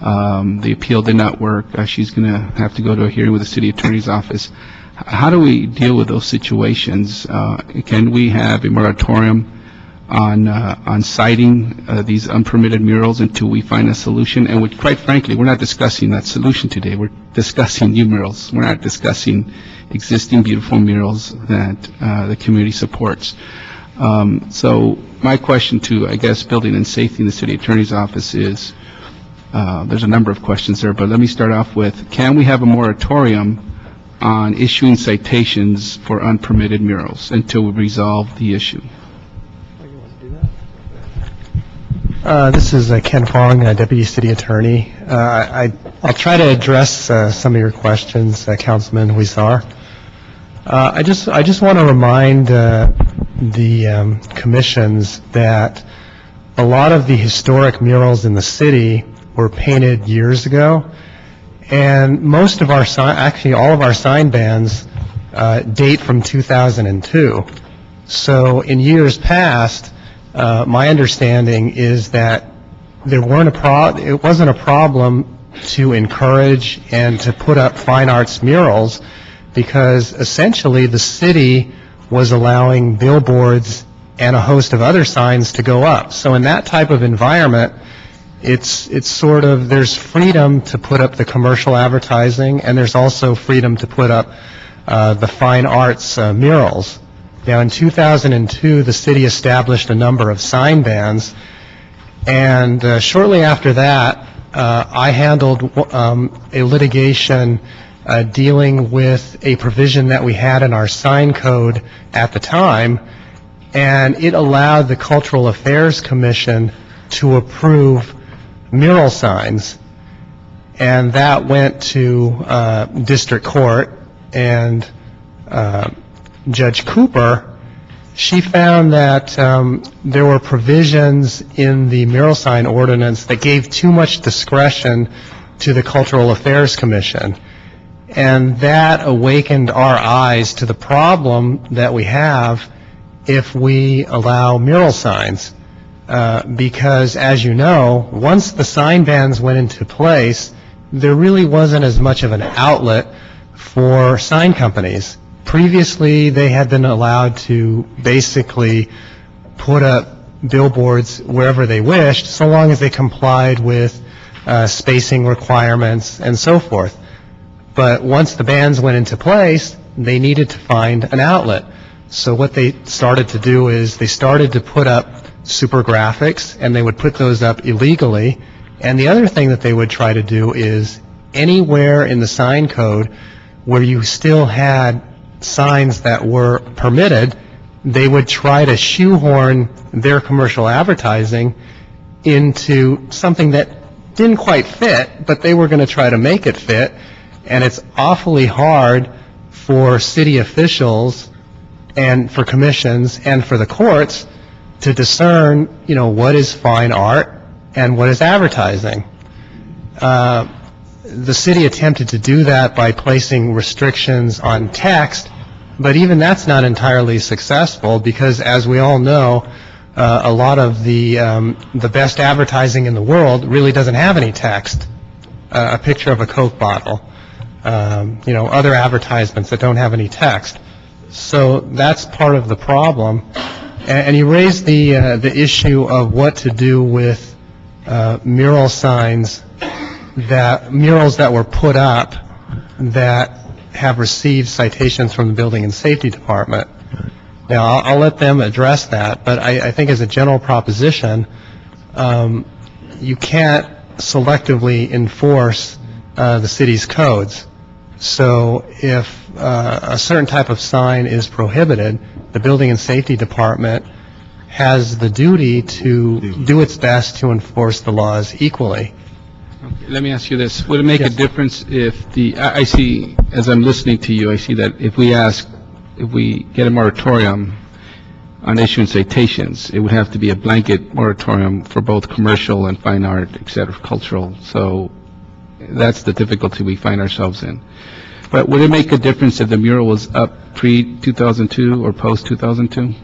The appeal did not work. She's going to have to go to a hearing with the city attorney's office. How do we deal with those situations? Can we have a moratorium on citing these unpermitted murals until we find a solution. And quite frankly, we're not discussing that solution today. We're discussing new murals. We're not discussing existing beautiful murals that the community supports. So my question to, I guess, Building and Safety in the City Attorney's Office is, there's a number of questions there, but let me start off with, can we have a moratorium on issuing citations for unpermitted murals until we resolve the issue? This is Ken Fong, Deputy City Attorney. I'll try to address some of your questions, Councilman Huizar. I just want to remind the commissions that a lot of the historic murals in the city were painted years ago, and most of our actually all of our sign bans date from 2002. So in years past, my understanding is that it wasn't a problem to encourage and to put up fine arts murals, because essentially the city was allowing billboards and a host of other signs to go up. So in that type of environment, it's sort of, there's freedom to put up the commercial advertising, and there's also freedom to put up the fine arts murals. Now, in 2002, the city established a number of sign bans, and shortly after that, I handled a litigation dealing with a provision that we had in our sign code at the time, and it allowed the Cultural Affairs Commission to approve mural signs. And that went to district court, and Judge Cooper, she found that there were provisions in the mural sign ordinance that gave too much discretion to the Cultural Affairs Commission. And that awakened our eyes to the problem that we have if we allow mural signs. Because, as you know, once the sign bans went into place, there really wasn't as much of an outlet for sign companies. Previously, they had been allowed to basically put up billboards wherever they wished, so long as they complied with spacing requirements and so forth. But once the bans went into place, they needed to find an outlet. So what they started to do is they started to put up super graphics, and they would put those up illegally. And the other thing that they would try to do is anywhere in the sign code where you still had signs that were permitted, they would try to shoehorn their commercial advertising into something that didn't quite fit, but they were going to try to make it fit. And it's awfully hard for city officials and for commissions and for the courts to discern, what is fine art and what is advertising. The city attempted to do that by placing restrictions on text, but even that's not entirely successful, because, as we all know, a lot of the best advertising in the world really doesn't have any text. A picture of a Coke bottle, other advertisements that don't have any text. So that's part of the problem. And you raised the issue of what to do with mural signs, murals that were put up that have received citations from the Building and Safety Department. Now, I'll let them address that, but I think as a general proposition, you can't selectively enforce the city's codes. So if a certain type of sign is prohibited, the Building and Safety Department has the duty to do its best to enforce the laws equally. Okay, let me ask you this. Would it make a difference if I see, as I'm listening to you, I see that if we get a moratorium on issuing citations, it would have to be a blanket moratorium for both commercial and fine art, et cetera, cultural. So that's the difficulty we find ourselves in. But would it make a difference if the mural was up pre-2002 or post-2002?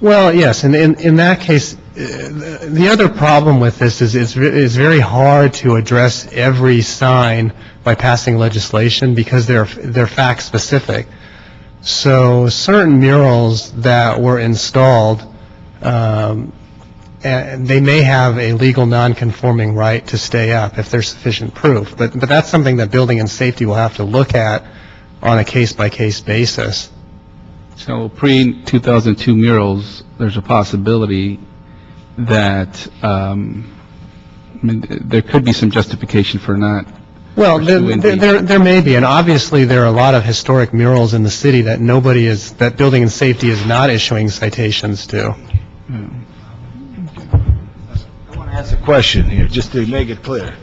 Well, yes, and in that case, the other problem with this is it's very hard to address every sign by passing legislation, because they're fact-specific. So certain murals that were installed and they may have a legal non-conforming right to stay up if there's sufficient proof. But that's something that Building and Safety will have to look at on a case-by-case basis. So pre-2002 murals, there's a possibility that there could be some justification for not. Well, there may be, and obviously there are a lot of historic murals in the city that that Building and Safety is not issuing citations to. I want to ask a question here, just to make it clear.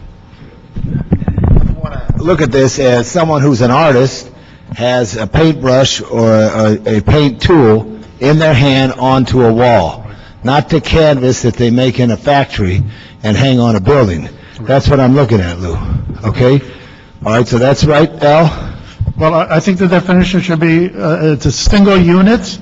I want to look at this as someone who's an artist has a paintbrush or a paint tool in their hand onto a wall, not the canvas that they make in a factory and hang on a building. That's what I'm looking at, Lou. Okay? All right, so that's right, Al? Well, I think the definition should be, it's a single unit.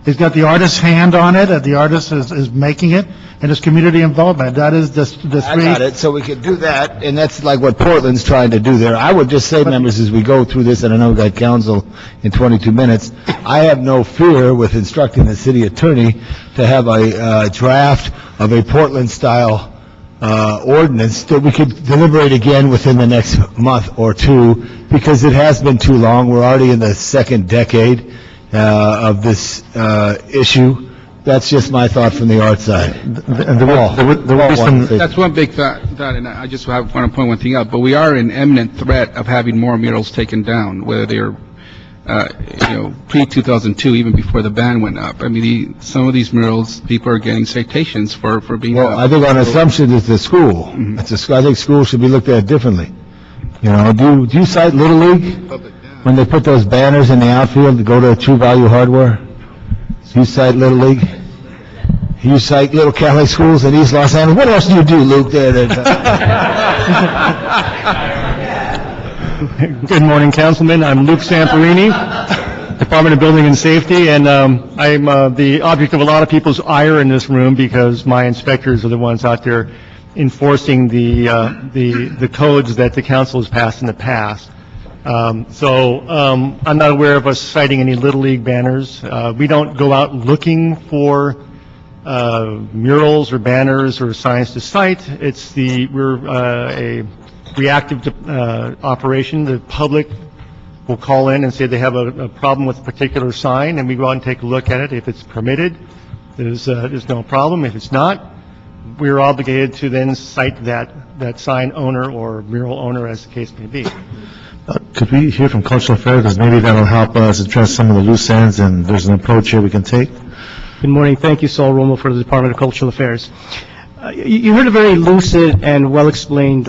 It's got the artist's hand on it, and the artist is making it, and it's community involvement. That is the I got it, so we could do that, and that's like what Portland's trying to do there. I would just say, members, as we go through this, and I know we've got council in 22 minutes, I have no fear with instructing the city attorney to have a draft of a Portland-style ordinance that we could deliberate again within the next month or two, because it has been too long. We're already in the second decade of this issue. That's just my thought from the art side. That's one big thought, and I just want to point one thing out, but we are in imminent threat of having more murals taken down, whether they're pre-2002, even before the ban went up. I mean, some of these murals, people are getting citations for being. Well, I think on assumption it's the school. Mm-hmm. I think schools should be looked at differently. Do you cite Little League when they put those banners in the outfield to go to True Value Hardware? Do you cite Little League? You cite Little Cali schools in East Los Angeles. What else do you do, Luke? Good morning, Councilman. I'm Luke Samperini, Department of Building and Safety, and I'm the object of a lot of people's ire in this room because my inspectors are the ones out there enforcing the codes that the council has passed in the past. So I'm not aware of us citing any Little League banners. We don't go out looking for murals or banners or signs to cite. We're a reactive operation. The public will call in and say they have a problem with a particular sign, and we go out and take a look at it. If it's permitted, there's no problem. If it's not, we're obligated to then cite that sign owner or mural owner, as the case may be. Could we hear from Cultural Affairs, because maybe that'll help us address some of the loose ends, and there's an approach here we can take? Good morning. Thank you, Saul Romo, for the Department of Cultural Affairs. You heard a very lucid and well-explained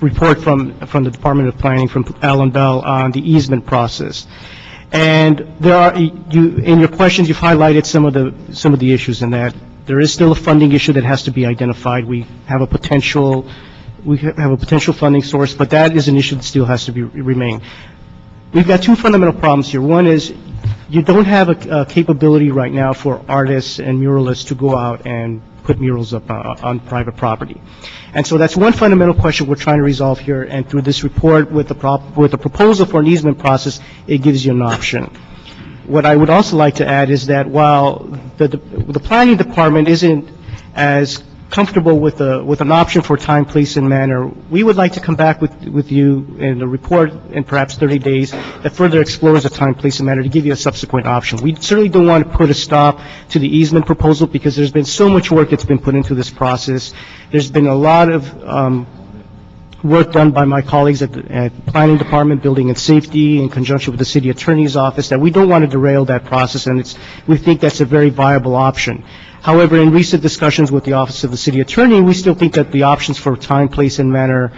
report from the Department of Planning, from Alan Bell, on the easement process. And in your questions, you've highlighted some of the issues in that. There is still a funding issue that has to be identified. We have a potential funding source, but that is an issue that still has to remain. We've got two fundamental problems here. One is you don't have a capability right now for artists and muralists to go out and put murals up on private property. And so that's one fundamental question we're trying to resolve here, and through this report with the proposal for an easement process, it gives you an option. What I would also like to add is that while the planning department isn't as comfortable with an option for time, place, and manner, we would like to come back with you in a report in perhaps 30 days that further explores the time, place, and manner to give you a subsequent option. We certainly don't want to put a stop to the easement proposal because there's been so much work that's been put into this process. There's been a lot of work done by my colleagues at the Planning Department, Building and Safety, in conjunction with the City Attorney's Office, that we don't want to derail that process, and we think that's a very viable option. However, in recent discussions with the Office of the City Attorney, we still think that the options for time, place, and manner,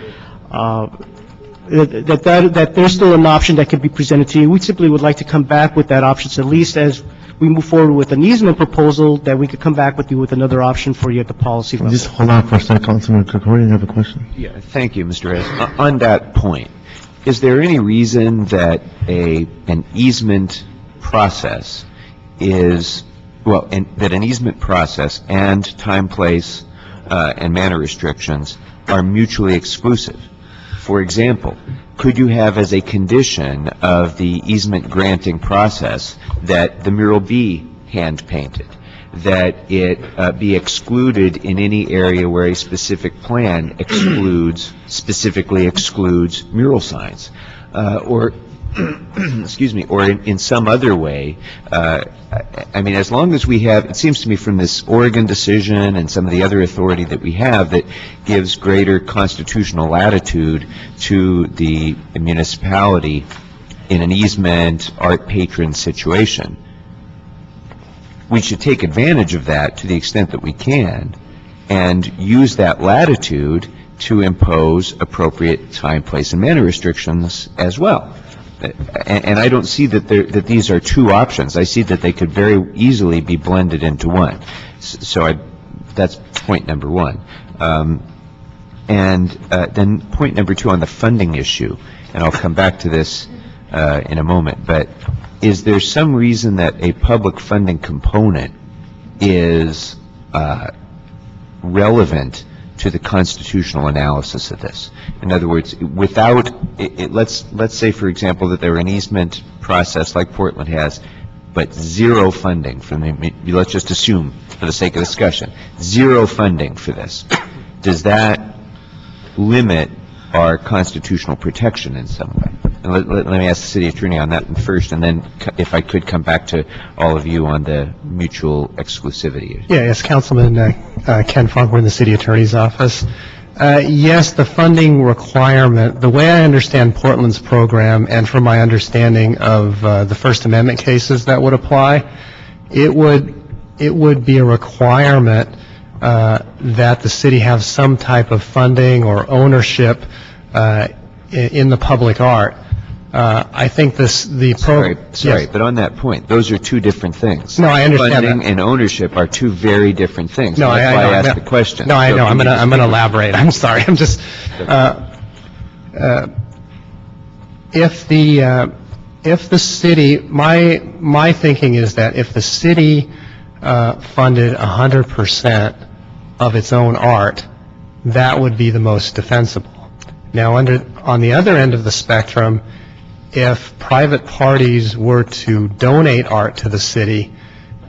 that there's still an option that could be presented to you. We simply would like to come back with that option, so at least as we move forward with an easement proposal, that we could come back with you with another option for you at the policy level. Just hold on for a second, Councilman Kokori, you have a question? Yeah, thank you, Mr. Reyes. On that point, is there any reason that an easement process that an easement process and time, place, and manner restrictions are mutually exclusive? For example, could you have as a condition of the easement granting process that the mural be hand-painted, that it be excluded in any area where a specific plan specifically excludes mural signs, or excuse me, or in some other way. I mean, as long as we have, it seems to me from this Oregon decision and some of the other authority that we have that gives greater constitutional latitude to the municipality in an easement art patron situation, we should take advantage of that to the extent that we can and use that latitude to impose appropriate time, place, and manner restrictions as well. And I don't see that these are two options. I see that they could very easily be blended into one. So that's point number one. And then point number two on the funding issue, and I'll come back to this in a moment, but is there some reason that a public funding component is relevant to the constitutional analysis of this? In other words, without let's say, for example, that there were an easement process like Portland has, but zero funding from the, let's just assume for the sake of discussion, zero funding for this. Does that limit our constitutional protection in some way? And let me ask the city attorney on that one first, and then if I could come back to all of you on the mutual exclusivity. Yeah, yes, Councilman Ken Funk, we're in the city attorney's office. Yes, the funding requirement, the way I understand Portland's program, and from my understanding of the First Amendment cases that would apply, it would be a requirement that the city have some type of funding or ownership in the public art. I think Sorry, yes. but on that point, those are two different things. No, I understand Funding that. and ownership are two very different things. No, That's why I asked the question. No, I So know. can I'm you going to elaborate. I'm sorry. I'm just if the city, my thinking is that if the city funded 100% of its own art, that would be the most defensible. Now, on the other end of the spectrum, if private parties were to donate art to the city,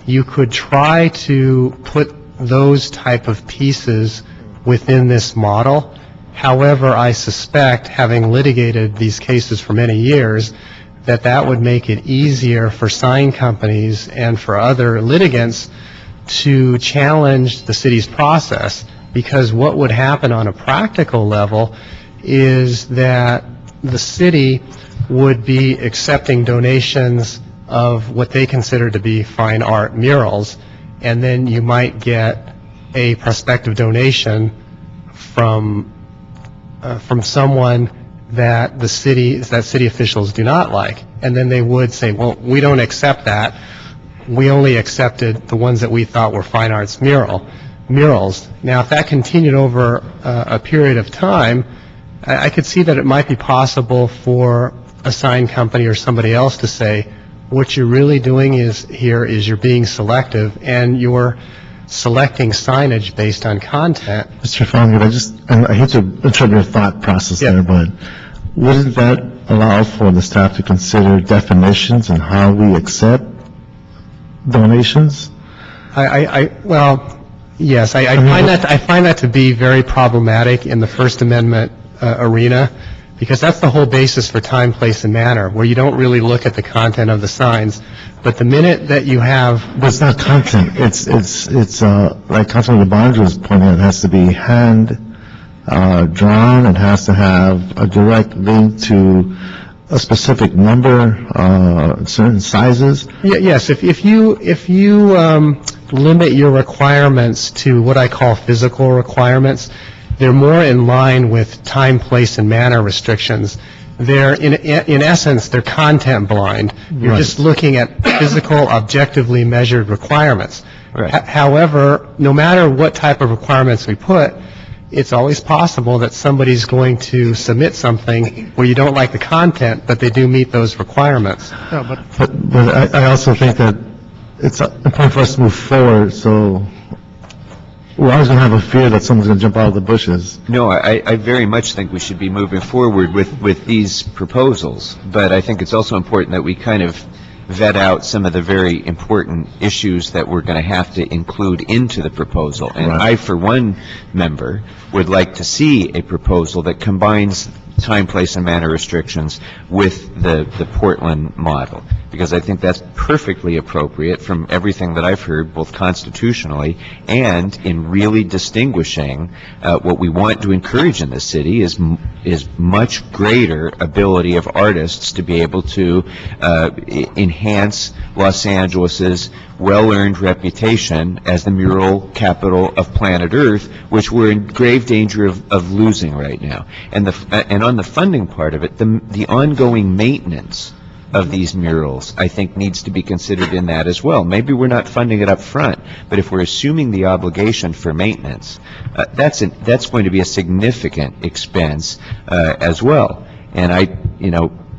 you could try to put those type of pieces within this model. However, I suspect, having litigated these cases for many years, that would make it easier for sign companies and for other litigants to challenge the city's process, because what would happen on a practical level is that the city would be accepting donations of what they consider to be fine art murals, and then you might get a prospective donation from someone that city officials do not like, and then they would say, well, we don't accept that. We only accepted the ones that we thought were fine arts murals. Now, if that continued over a period of time, I could see that it might be possible for a sign company or somebody else to say, what you're really doing is you're being selective, and you're selecting signage based on content. Mr. Fong, I hate to interrupt your thought process there, but wouldn't that allow for the staff to consider definitions and how we accept donations? Well, yes, I find that to be very problematic in the First Amendment arena, because that's the whole basis for time, place, and manner, where you don't really look at the content of the signs. But the minute that you have... But it's not content. It's like Councilman Labange was pointing out, it has to be hand drawn. It has to have a direct link to a specific number, certain sizes. Yes, if you limit your requirements to what I call physical requirements, they're more in line with time, place, and manner restrictions. They're, in essence, they're content blind. You're just looking at physical, objectively measured requirements. However, no matter what type of requirements we put, it's always possible that somebody's going to submit something where you don't like the content, but they do meet those requirements. But I also think that it's important for us to move forward, so we're always going to have a fear that someone's going to jump out of the bushes. No, I very much think we should be moving forward with these proposals, but I think it's also important that we kind of vet out some of the very important issues that we're going to have to include into the proposal. And I, for one member, would like to see a proposal that combines time, place, and manner restrictions with the Portland model, because I think that's perfectly appropriate from everything that I've heard, both constitutionally and in really distinguishing what we want to encourage in the city is much greater ability of artists to be able to enhance Los Angeles's well-earned reputation as the mural capital of planet Earth, which we're in grave danger of losing right now. And on the funding part of it, the ongoing maintenance of these murals, I think, needs to be considered in that as well. Maybe we're not funding it up front, but if we're assuming the obligation for maintenance, that's going to be a significant expense as well. And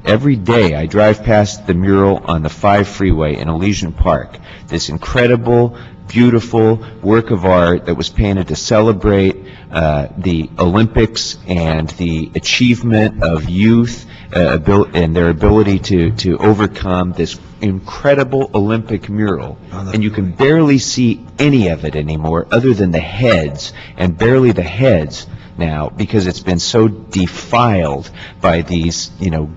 every day I drive past the mural on the 5 freeway in Elysian Park, this incredible, beautiful work of art that was painted to celebrate the Olympics and the achievement of youth and their ability to overcome this incredible Olympic mural. And you can barely see any of it anymore other than the heads, and barely the heads now, because it's been so defiled by these,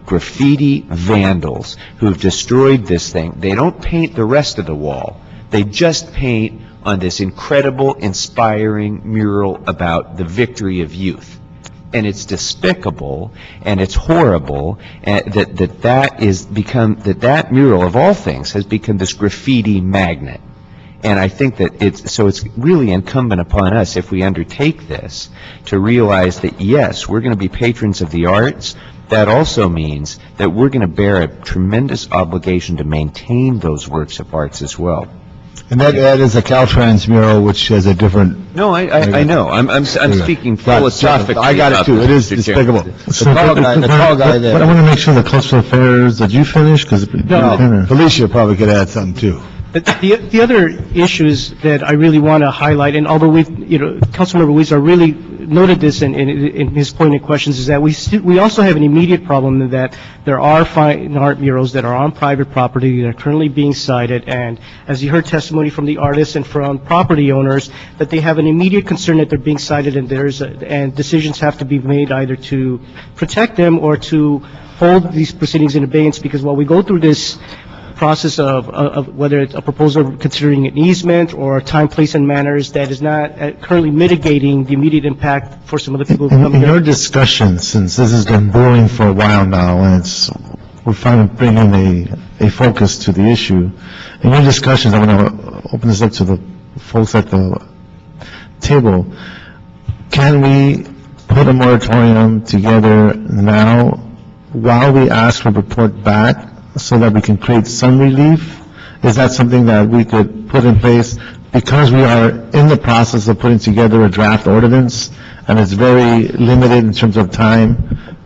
graffiti vandals who've destroyed this thing. They don't paint the rest of the wall. They just paint on this incredible, inspiring mural about the victory of youth. And it's despicable, and it's horrible that mural, of all things, has become this graffiti magnet. And I think that it's really incumbent upon us, if we undertake this, to realize that, yes, we're going to be patrons of the arts. That also means that we're going to bear a tremendous obligation to maintain those works of arts as well. And that is a Caltrans mural, which has a different... No, I know. I'm speaking philosophically. I got it, too. It is despicable. The tall guy there. But I want to make sure the cultural affairs, did you finish? No, Felicia probably could add something, too. The other issues that I really want to highlight, and although Councilmember Weezer really noted this in his pointed questions, is that we also have an immediate problem in that there are fine art murals that are on private property that are currently being cited, and as you heard testimony from the artists and from property owners, that they have an immediate concern that they're being cited, and decisions have to be made either to protect them or to hold these proceedings in abeyance, because while we go through this process of whether it's a proposal considering an easement or time, place, and manners that is not currently mitigating the immediate impact for some of the people who come here. In your discussion, since this has been brewing for a while now, and we're finally bringing a focus to the issue, in your discussions, I want to open this up to the folks at the table. Can we put a moratorium together now while we ask for a report back, so that we can create some relief? Is that something that we could put in place, because we are in the process of putting together a draft ordinance, and it's very limited in terms of time,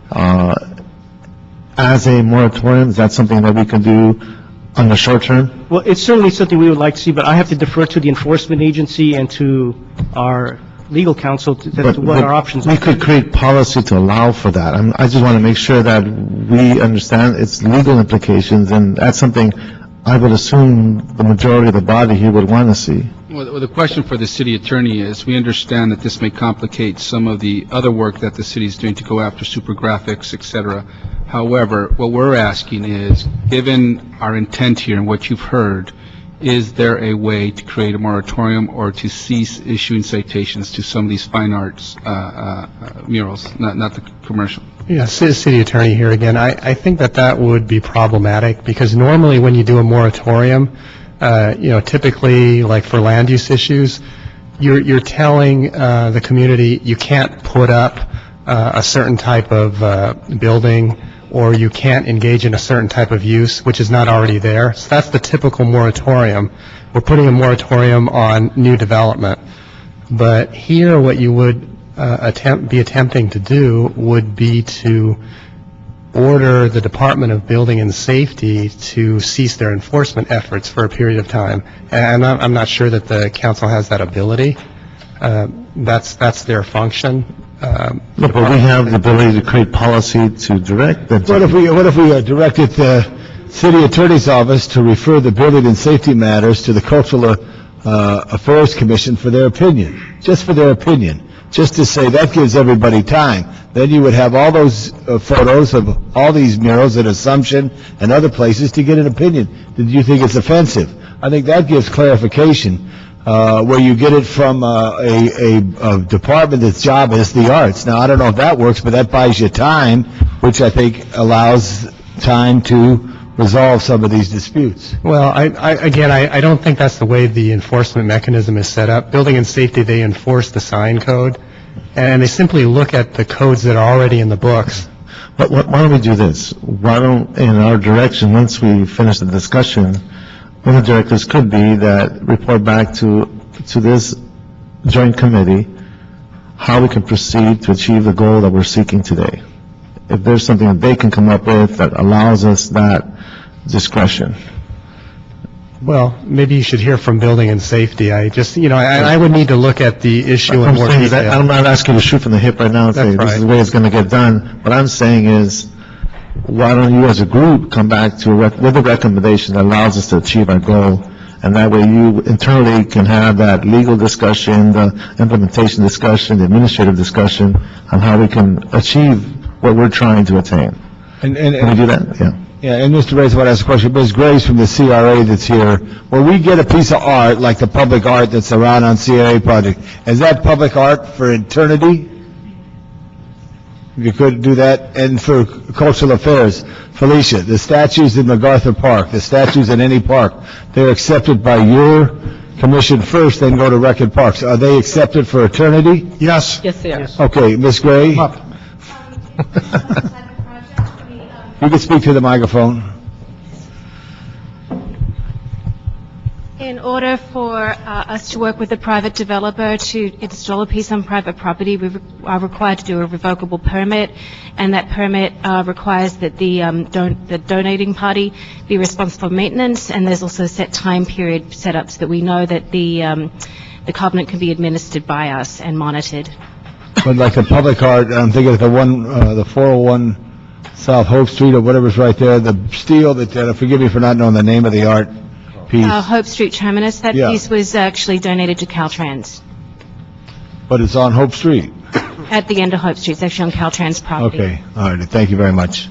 as a moratorium? Is that something that we can do on the short term? Well, it's certainly something we would like to see, but I have to defer to the enforcement agency and to our legal counsel as to what our options are. We could create policy to allow for that. I just want to make sure that we understand its legal implications, and that's something I would assume the majority of the body here would want to see. Well, the question for the city attorney is, we understand that this may complicate some of the other work that the city is doing to go after super graphics, et cetera. However, what we're asking is, given our intent here and what you've heard, is there a way to create a moratorium or to cease issuing citations to some of these fine arts murals, not the commercial? Yeah, city attorney here again. I think that would be problematic, because normally when you do a moratorium, typically like for land use issues, you're telling the community you can't put up a certain type of building, or you can't engage in a certain type of use which is not already there. So that's the typical moratorium. We're putting a moratorium on new development. But here what you would be attempting to do would be to order the Department of Building and Safety to cease their enforcement efforts for a period of time. And I'm not sure that the council has that ability. That's their function. But we have the ability to create policy to direct them. What if we directed city attorney's office to refer the building and safety matters to the Cultural Affairs Commission for their opinion, just for their opinion, just to say that gives everybody time. Then you would have all those photos of all these murals at Assumption and other places to get an opinion. Did you think it's offensive? I think that gives clarification, where you get it from a department that's job is the arts. Now, I don't know if that works, but that buys you time, which I think allows time to resolve some of these disputes. Well, I don't think that's the way the enforcement mechanism is set up. Building and safety, they enforce the sign code, and they simply look at the codes that are already in the books. But why don't we do this? Why don't, in our direction, once we finish the discussion, one of the directives could be that report back to this joint committee how we can proceed to achieve the goal that we're seeking today. If there's something that they can come up with that allows us that discretion. Well, maybe you should hear from building and safety. I would need to look at the issue in more detail. I'm not asking you to shoot from the hip right now and say this is the way it's going to get done. What I'm saying is, why don't you as a group come back with a recommendation that allows us to achieve our goal, and that way you internally can have that legal discussion, the implementation discussion, the administrative discussion on how we can achieve what we're trying to attain. Can we do that? Yeah. Yeah, and Mr. Reyes, I want to ask a question. Ms. Graves from the CRA that's here, when we get a piece of art, like the public art that's around on CRA project, is that public art for eternity? If you could do that. And for cultural affairs, Felicia, the statues in MacArthur Park, the statues in any park, they're accepted by your commission first, then go to Record Parks. Are they accepted for eternity? Yes. Yes, they are. Okay, Ms. Gray? You can speak to the microphone. In order for us to work with a private developer to install a piece on private property, we are required to do a revocable permit, and that permit requires that the donating party be responsible for maintenance, and there's also a set time period set up so that we know that the covenant can be administered by us and monitored. But like the public art, I'm thinking of the 401 South Hope Street or whatever's right there, the steel that, forgive me for not knowing the name of the art piece. Hope Street Terminus, that Yeah. piece was actually donated to Caltrans. But it's on Hope Street. At the end of Hope Street, it's actually on Caltrans property. Okay, all right, thank you very much.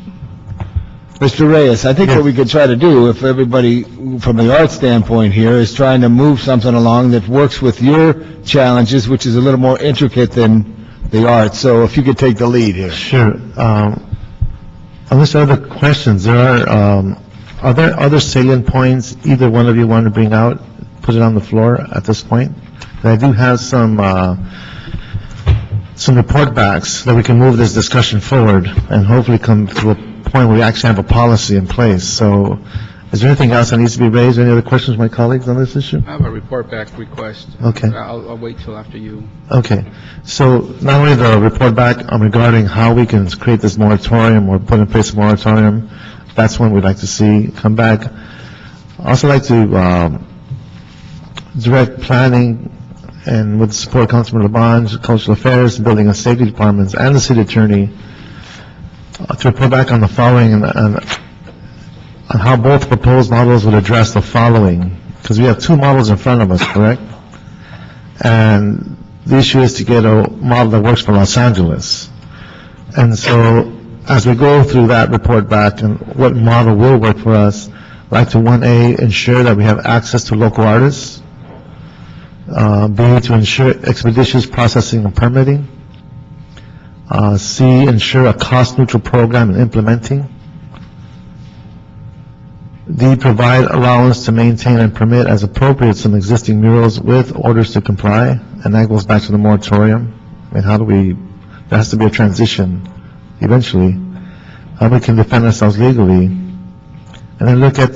Mr. Reyes, I think what we could try to do, if everybody, from the art standpoint here, is trying to move something along that works with your challenges, which is a little more intricate than the art. So if you could take the lead here. Sure. Unless there are other questions, there are there other salient points either one of you want to bring out, put it on the floor at this point? And I do have some report backs that we can move this discussion forward and hopefully come to a point where we actually have a policy in place. So is there anything else that needs to be raised? Any other questions, my colleagues, on this issue? I have a report back request. Okay. I'll wait till after you. Okay. So not only the report back regarding how we can create this moratorium or put in place a moratorium, that's one we'd like to see come back. I'd also like to direct planning and with the support of Councilman Labange, Cultural Affairs, Building and Safety Departments, and the City Attorney to report back on the following on how both proposed models would address the following, because we have two models in front of us, correct? And the issue is to get a model that works for Los Angeles. And so, as we go through that report back and what model will work for us, I'd like to 1A, ensure that we have access to local artists, B, to ensure expeditious processing and permitting, C, ensure a cost-neutral program in implementing, D, provide allowance to maintain and permit as appropriate some existing murals with orders to comply, and that goes back to the moratorium. I mean, there has to be a transition eventually, how we can defend ourselves legally, and then look at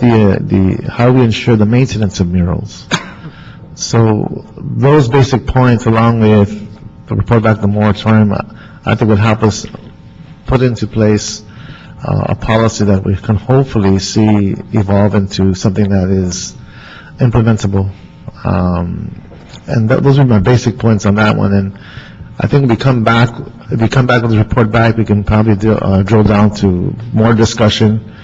how we ensure the maintenance of murals. So those basic points, along with the report back to the moratorium, I think would help us put into place a policy that we can hopefully see evolve into something that is implementable. And those are my basic points on that one. And I think if we come back with the report back, we can probably drill down to more discussion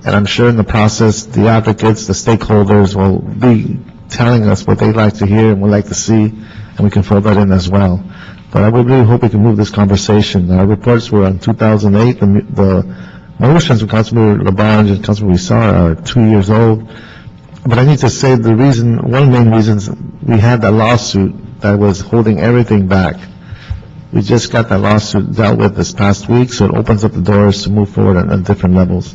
And I'm sure in the process, the advocates, the stakeholders will be telling us what they'd like to hear and would like to see, and we can fold that in as well. But I would really hope we can move this conversation. Our reports were on 2008. The motions from Councilmember Labange and Councilmember Huizar are 2 years old. But I need to say one of the main reasons we had that lawsuit that was holding everything back. We just got that lawsuit dealt with this past week, so it opens up the doors to move forward on different levels.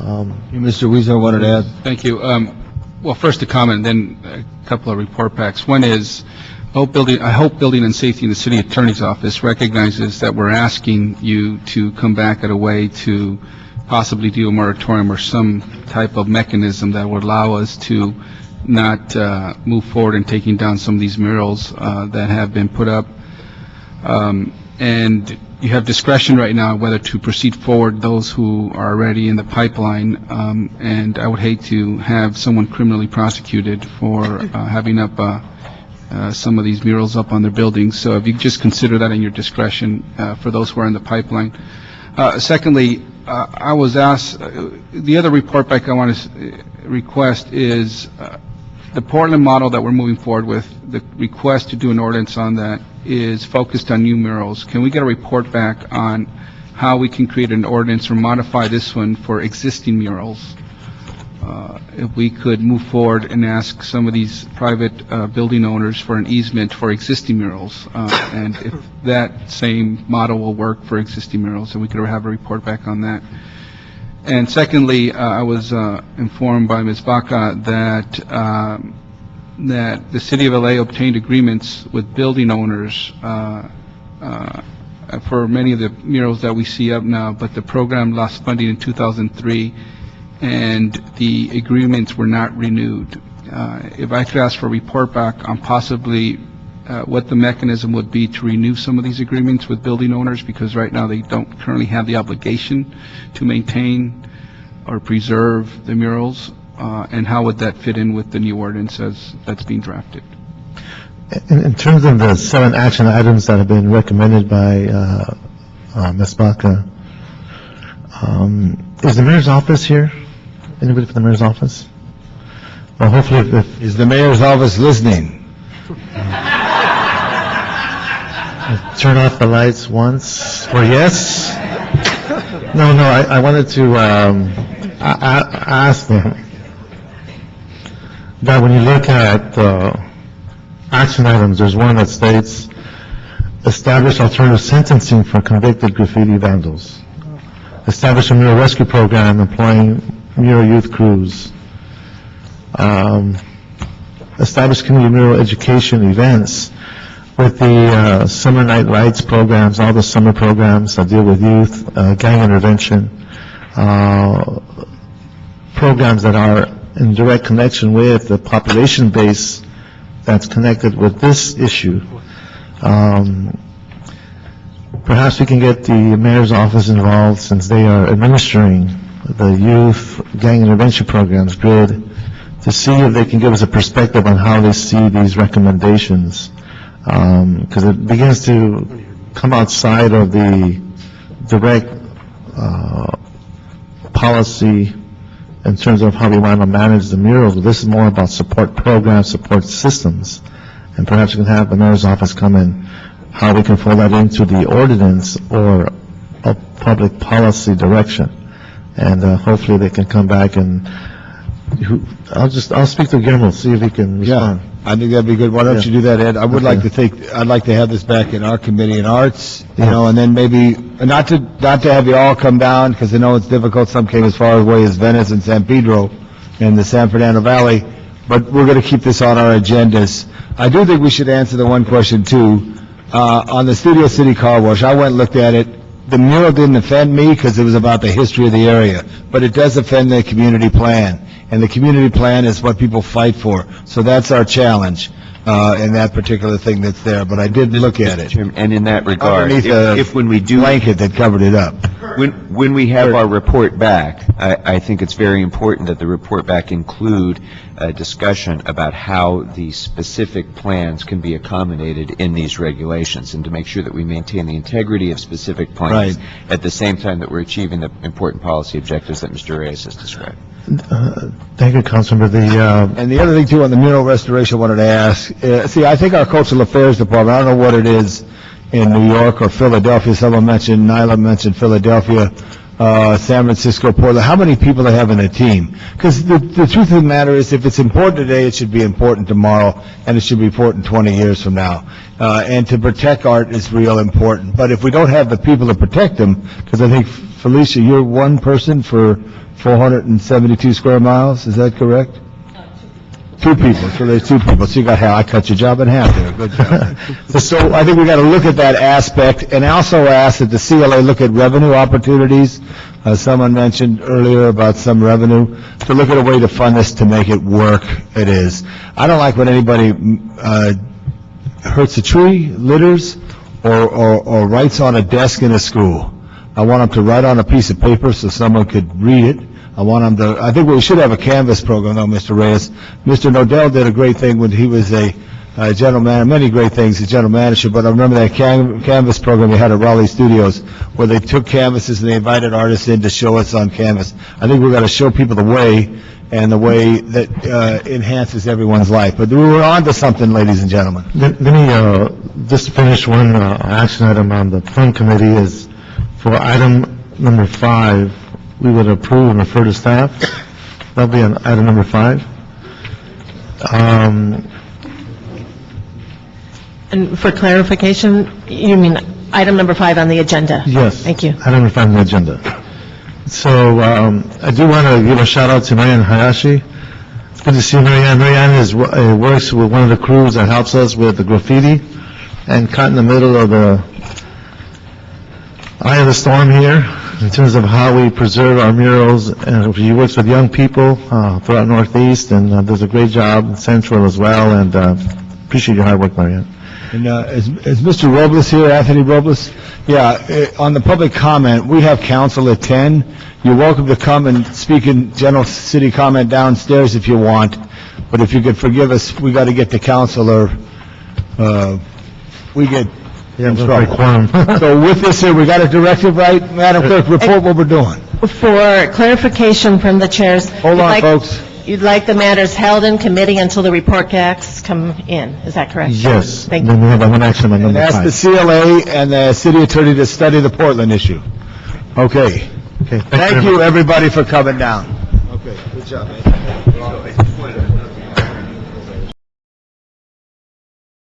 Mr. Huizar wanted to add. Thank you. Well, first a comment, then a couple of report backs. One is, I hope Building and Safety in the City Attorney's Office recognizes that we're asking you to come back at a way to possibly do a moratorium or some type of mechanism that would allow us to not move forward in taking down some of these murals that have been put up. And you have discretion right now whether to proceed forward those who are already in the pipeline, and I would hate to have someone criminally prosecuted for having up some of these murals up on their buildings. So if you just consider that in your discretion for those who are in the pipeline. Secondly, I was asked, the other report back I want to request is the Portland model that we're moving forward with, the request to do an ordinance on that is focused on new murals. Can we get a report back on how we can create an ordinance or modify this one for existing murals? If we could move forward and ask some of these private building owners for an easement for existing murals, and if that same model will work for existing murals, and we could have a report back on that. And secondly, I was informed by Ms. Baca that the City of LA obtained agreements with building owners for many of the murals that we see up now, but the program lost funding in 2003, and the agreements were not renewed. If I could ask for a report back on possibly what the mechanism would be to renew some of these agreements with building owners, because right now they don't currently have the obligation to maintain or preserve the murals, and how would that fit in with the new ordinance as that's being drafted? In terms of the 7 action items that have been recommended by Ms. Baca, is the mayor's office here? Anybody from the mayor's office? Well, hopefully, Is the mayor's office listening? turn off the lights once for yes. No, I wanted to ask them that when you look at action items, there's one that states establish alternative sentencing for convicted graffiti vandals, establish a mural rescue program employing mural youth crews, establish community mural education events with the summer night lights programs, all the summer programs that deal with youth, gang intervention, programs that are in direct connection with the population base that's connected with this issue. Perhaps we can get the mayor's office involved, since they are administering the youth gang intervention programs, GRID, to see if they can give us a perspective on how they see these recommendations, because it begins to come outside of the direct policy in terms of how we want to manage the murals. This is more about support programs, support systems, and perhaps we can have the mayor's office come in, how we can fold that into the ordinance or a public policy direction, and hopefully they can come back and I'll speak to Guillermo, see if he can respond. Yeah, I think that'd be good. Why don't you do that, Ed? I'd like to have this back in our committee in arts, and then maybe, not to have you all come down, because I know it's difficult, some came as far away as Venice and San Pedro and the San Fernando Valley, but we're going to keep this on our agendas. I do think we should answer the one question too. On the Studio City Car Wash, I went and looked at it. The mural didn't offend me because it was about the history of the area, but it does offend the community plan. and the community plan is what people fight for. So that's our challenge in that particular thing that's there, but I did look at it. And in that regard, Underneath if when we do... blanket that covered it up. When we have our report back, I think it's very important that the report back include a discussion about how the specific plans can be accommodated in these regulations, and to make sure that we maintain the integrity of specific plans at the same time that we're achieving the important policy objectives that Mr. Reyes has described. Thank you, Councilmember. And the other thing, too, on the mural restoration, I wanted to ask, see, I think our Cultural Affairs Department, I don't know what it is in New York or Philadelphia, someone mentioned, Nyla mentioned Philadelphia, San Francisco, Portland, how many people they have in a team? Because the truth of the matter is, if it's important today, it should be important tomorrow, and it should be important 20 years from now. And to protect art is real important. But if we don't have the people to protect them, because I think, Felicia, you're one person for 472 square miles, is that correct? Two people, so there's two people. So you got half, I cut your job in half there, good job. So I think we got to look at that aspect, and also ask that the CLA look at revenue opportunities. Someone mentioned earlier about some revenue, to look at a way to fund this to make it work. It is. I don't like when anybody hurts a tree, litters, or writes on a desk in a school. I want them to write on a piece of paper so someone could read it. I want them to, I think we should have a Canvas program, though, Mr. Reyes. Mr. Nodell did a great thing when he was a general manager, many great things as general manager, but I remember that Canvas program we had at Raleigh Studios, where they took canvases and they invited artists in to show us on canvas. I think we've got to show people the way, and the way that enhances everyone's life. But we're on to something, ladies and gentlemen. Let me just finish one action item on the fund committee is for item number 5. We would approve and refer to staff. That'll be on item number 5. And for clarification, you mean item number 5 on the agenda? Yes. Thank you. Item number 5 on the agenda. So I do want to give a shout out to Marianne Hayashi. It's good to see Marianne. Marianne works with one of the crews that helps us with the graffiti, and caught in the middle of the eye of the storm here in terms of how we preserve our murals. And she works with young people throughout Northeast, and does a great job in Central as well, and appreciate your hard work, Marianne. And is Mr. Robles here, Anthony Robles? Yeah, on the public comment, we have council at 10. You're welcome to come and speak in general city comment downstairs if you want, but if you could forgive us, we got to get to council, or we get in trouble. So with this here, we got a directive, right? Madam Clerk, report what we're doing. For clarification from the chairs. Hold on, folks. You'd like the matters held in committee until the report backs come in, is that correct? Yes. Thank Then we have one action on And number 5. ask the CLA and the city attorney to study the Portland issue. Okay. Okay. Thank you, everybody, for coming down. Okay, good job, man.